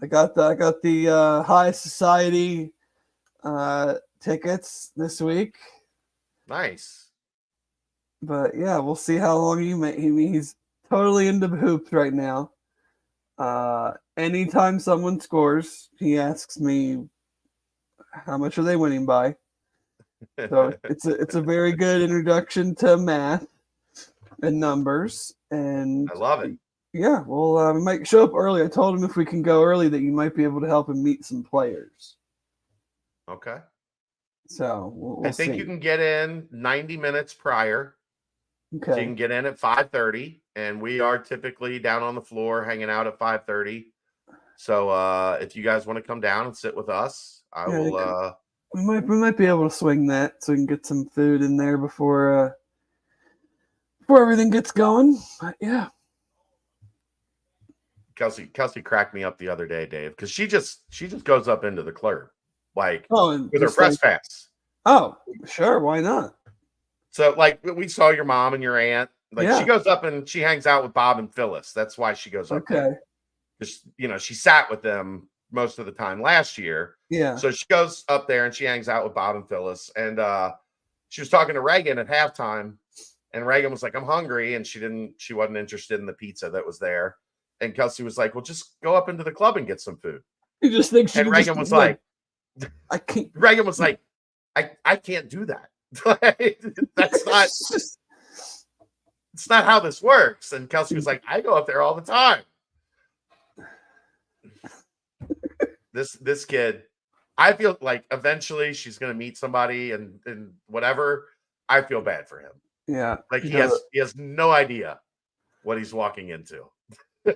I got the high society tickets this week. Nice. But yeah, we'll see how long he's totally into hoops right now. Anytime someone scores, he asks me how much are they winning by. So it's a very good introduction to math and numbers, and I love it. Yeah, well, we might show up early. I told him if we can go early that you might be able to help him meet some players. Okay. So we'll I think see. you can get in 90 minutes prior. Okay. So you can get in at 5:30, and we are typically down on the floor hanging out at 5:30. So if you guys want to come down and sit with us, I will. We might be able to swing that so we can get some food in there before everything gets going. But yeah. Kelsey cracked me up the other day, Dave, because she just goes up into the club with her press pass. Oh, sure, why not? So we saw your mom and your aunt. She goes up and she hangs out with Bob and Phyllis. That's why she goes up there. Because she sat with them most of the time last year. Yeah. So she goes up there and she hangs out with Bob and Phyllis. And she was talking to Reagan at halftime, and Reagan was like, I'm hungry, and she wasn't interested in the pizza that was there. And Kelsey was like, well, just go up into the club and get some food. He just thinks and Reagan was like, I can't. Reagan was like, I can't do that. That's not. It's not how this works. And Kelsey was like, I go up there all the time. This kid, I feel like eventually she's gonna meet somebody and whatever. I feel bad for him. Yeah, like he has no idea what he's walking into.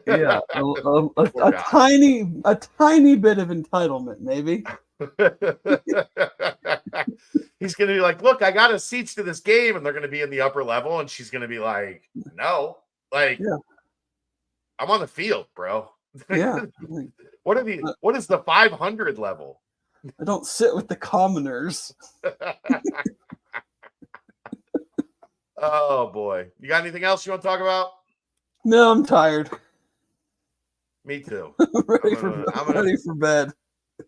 Yeah, a tiny bit of entitlement, maybe. He's gonna be like, look, I got us seats to this game, and they're gonna be in the upper level, and she's gonna be like, no, like, yeah. I'm on the field, bro. Yeah. What is the 500 level? I don't sit with the commoners. Oh boy. You got anything else you want to talk about? No, I'm tired. Me too. I'm ready for bed.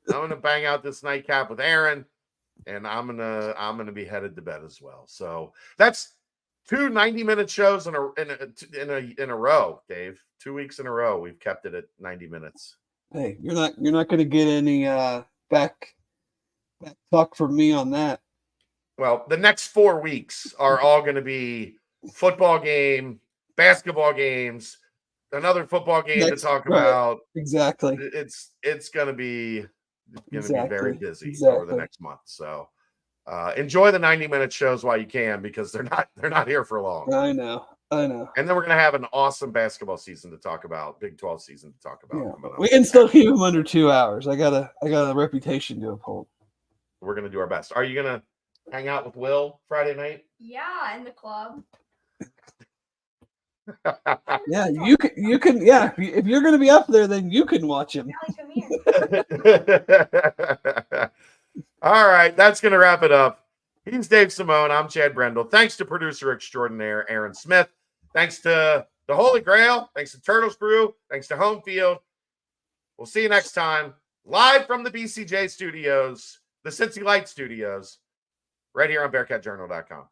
I'm gonna bang out this nightcap with Aaron, and I'm gonna be headed to bed as well. So that's 2 90-minute shows in a row, Dave. 2 weeks in a row, we've kept it at 90 minutes. Hey, you're not gonna get any back talk from me on that. Well, the next 4 weeks are all going to be football game, basketball games, another football game to talk about. Exactly. It's going to be very busy over the next month. So enjoy the 90-minute shows while you can, because they're not here for long. I know. And then we're going to have an awesome basketball season to talk about, Big 12 season to talk about. Yeah. We can still keep them under 2 hours. I got a reputation to uphold. We're going to do our best. Are you going to hang out with Will Friday night? Yeah, in the club. Yeah, you can. Yeah, if you're going to be up there, then you can watch him. Come here. All right, that's going to wrap it up. He's Dave Simone. I'm Chad Brendel. Thanks to producer extraordinaire Aaron Smith. Thanks to the Holy Grail. Thanks to Turtles Brew. Thanks to Homefield. We'll see you next time, live from the BCJ studios, the Cincy Light studios, right here on BearcatJournal.com.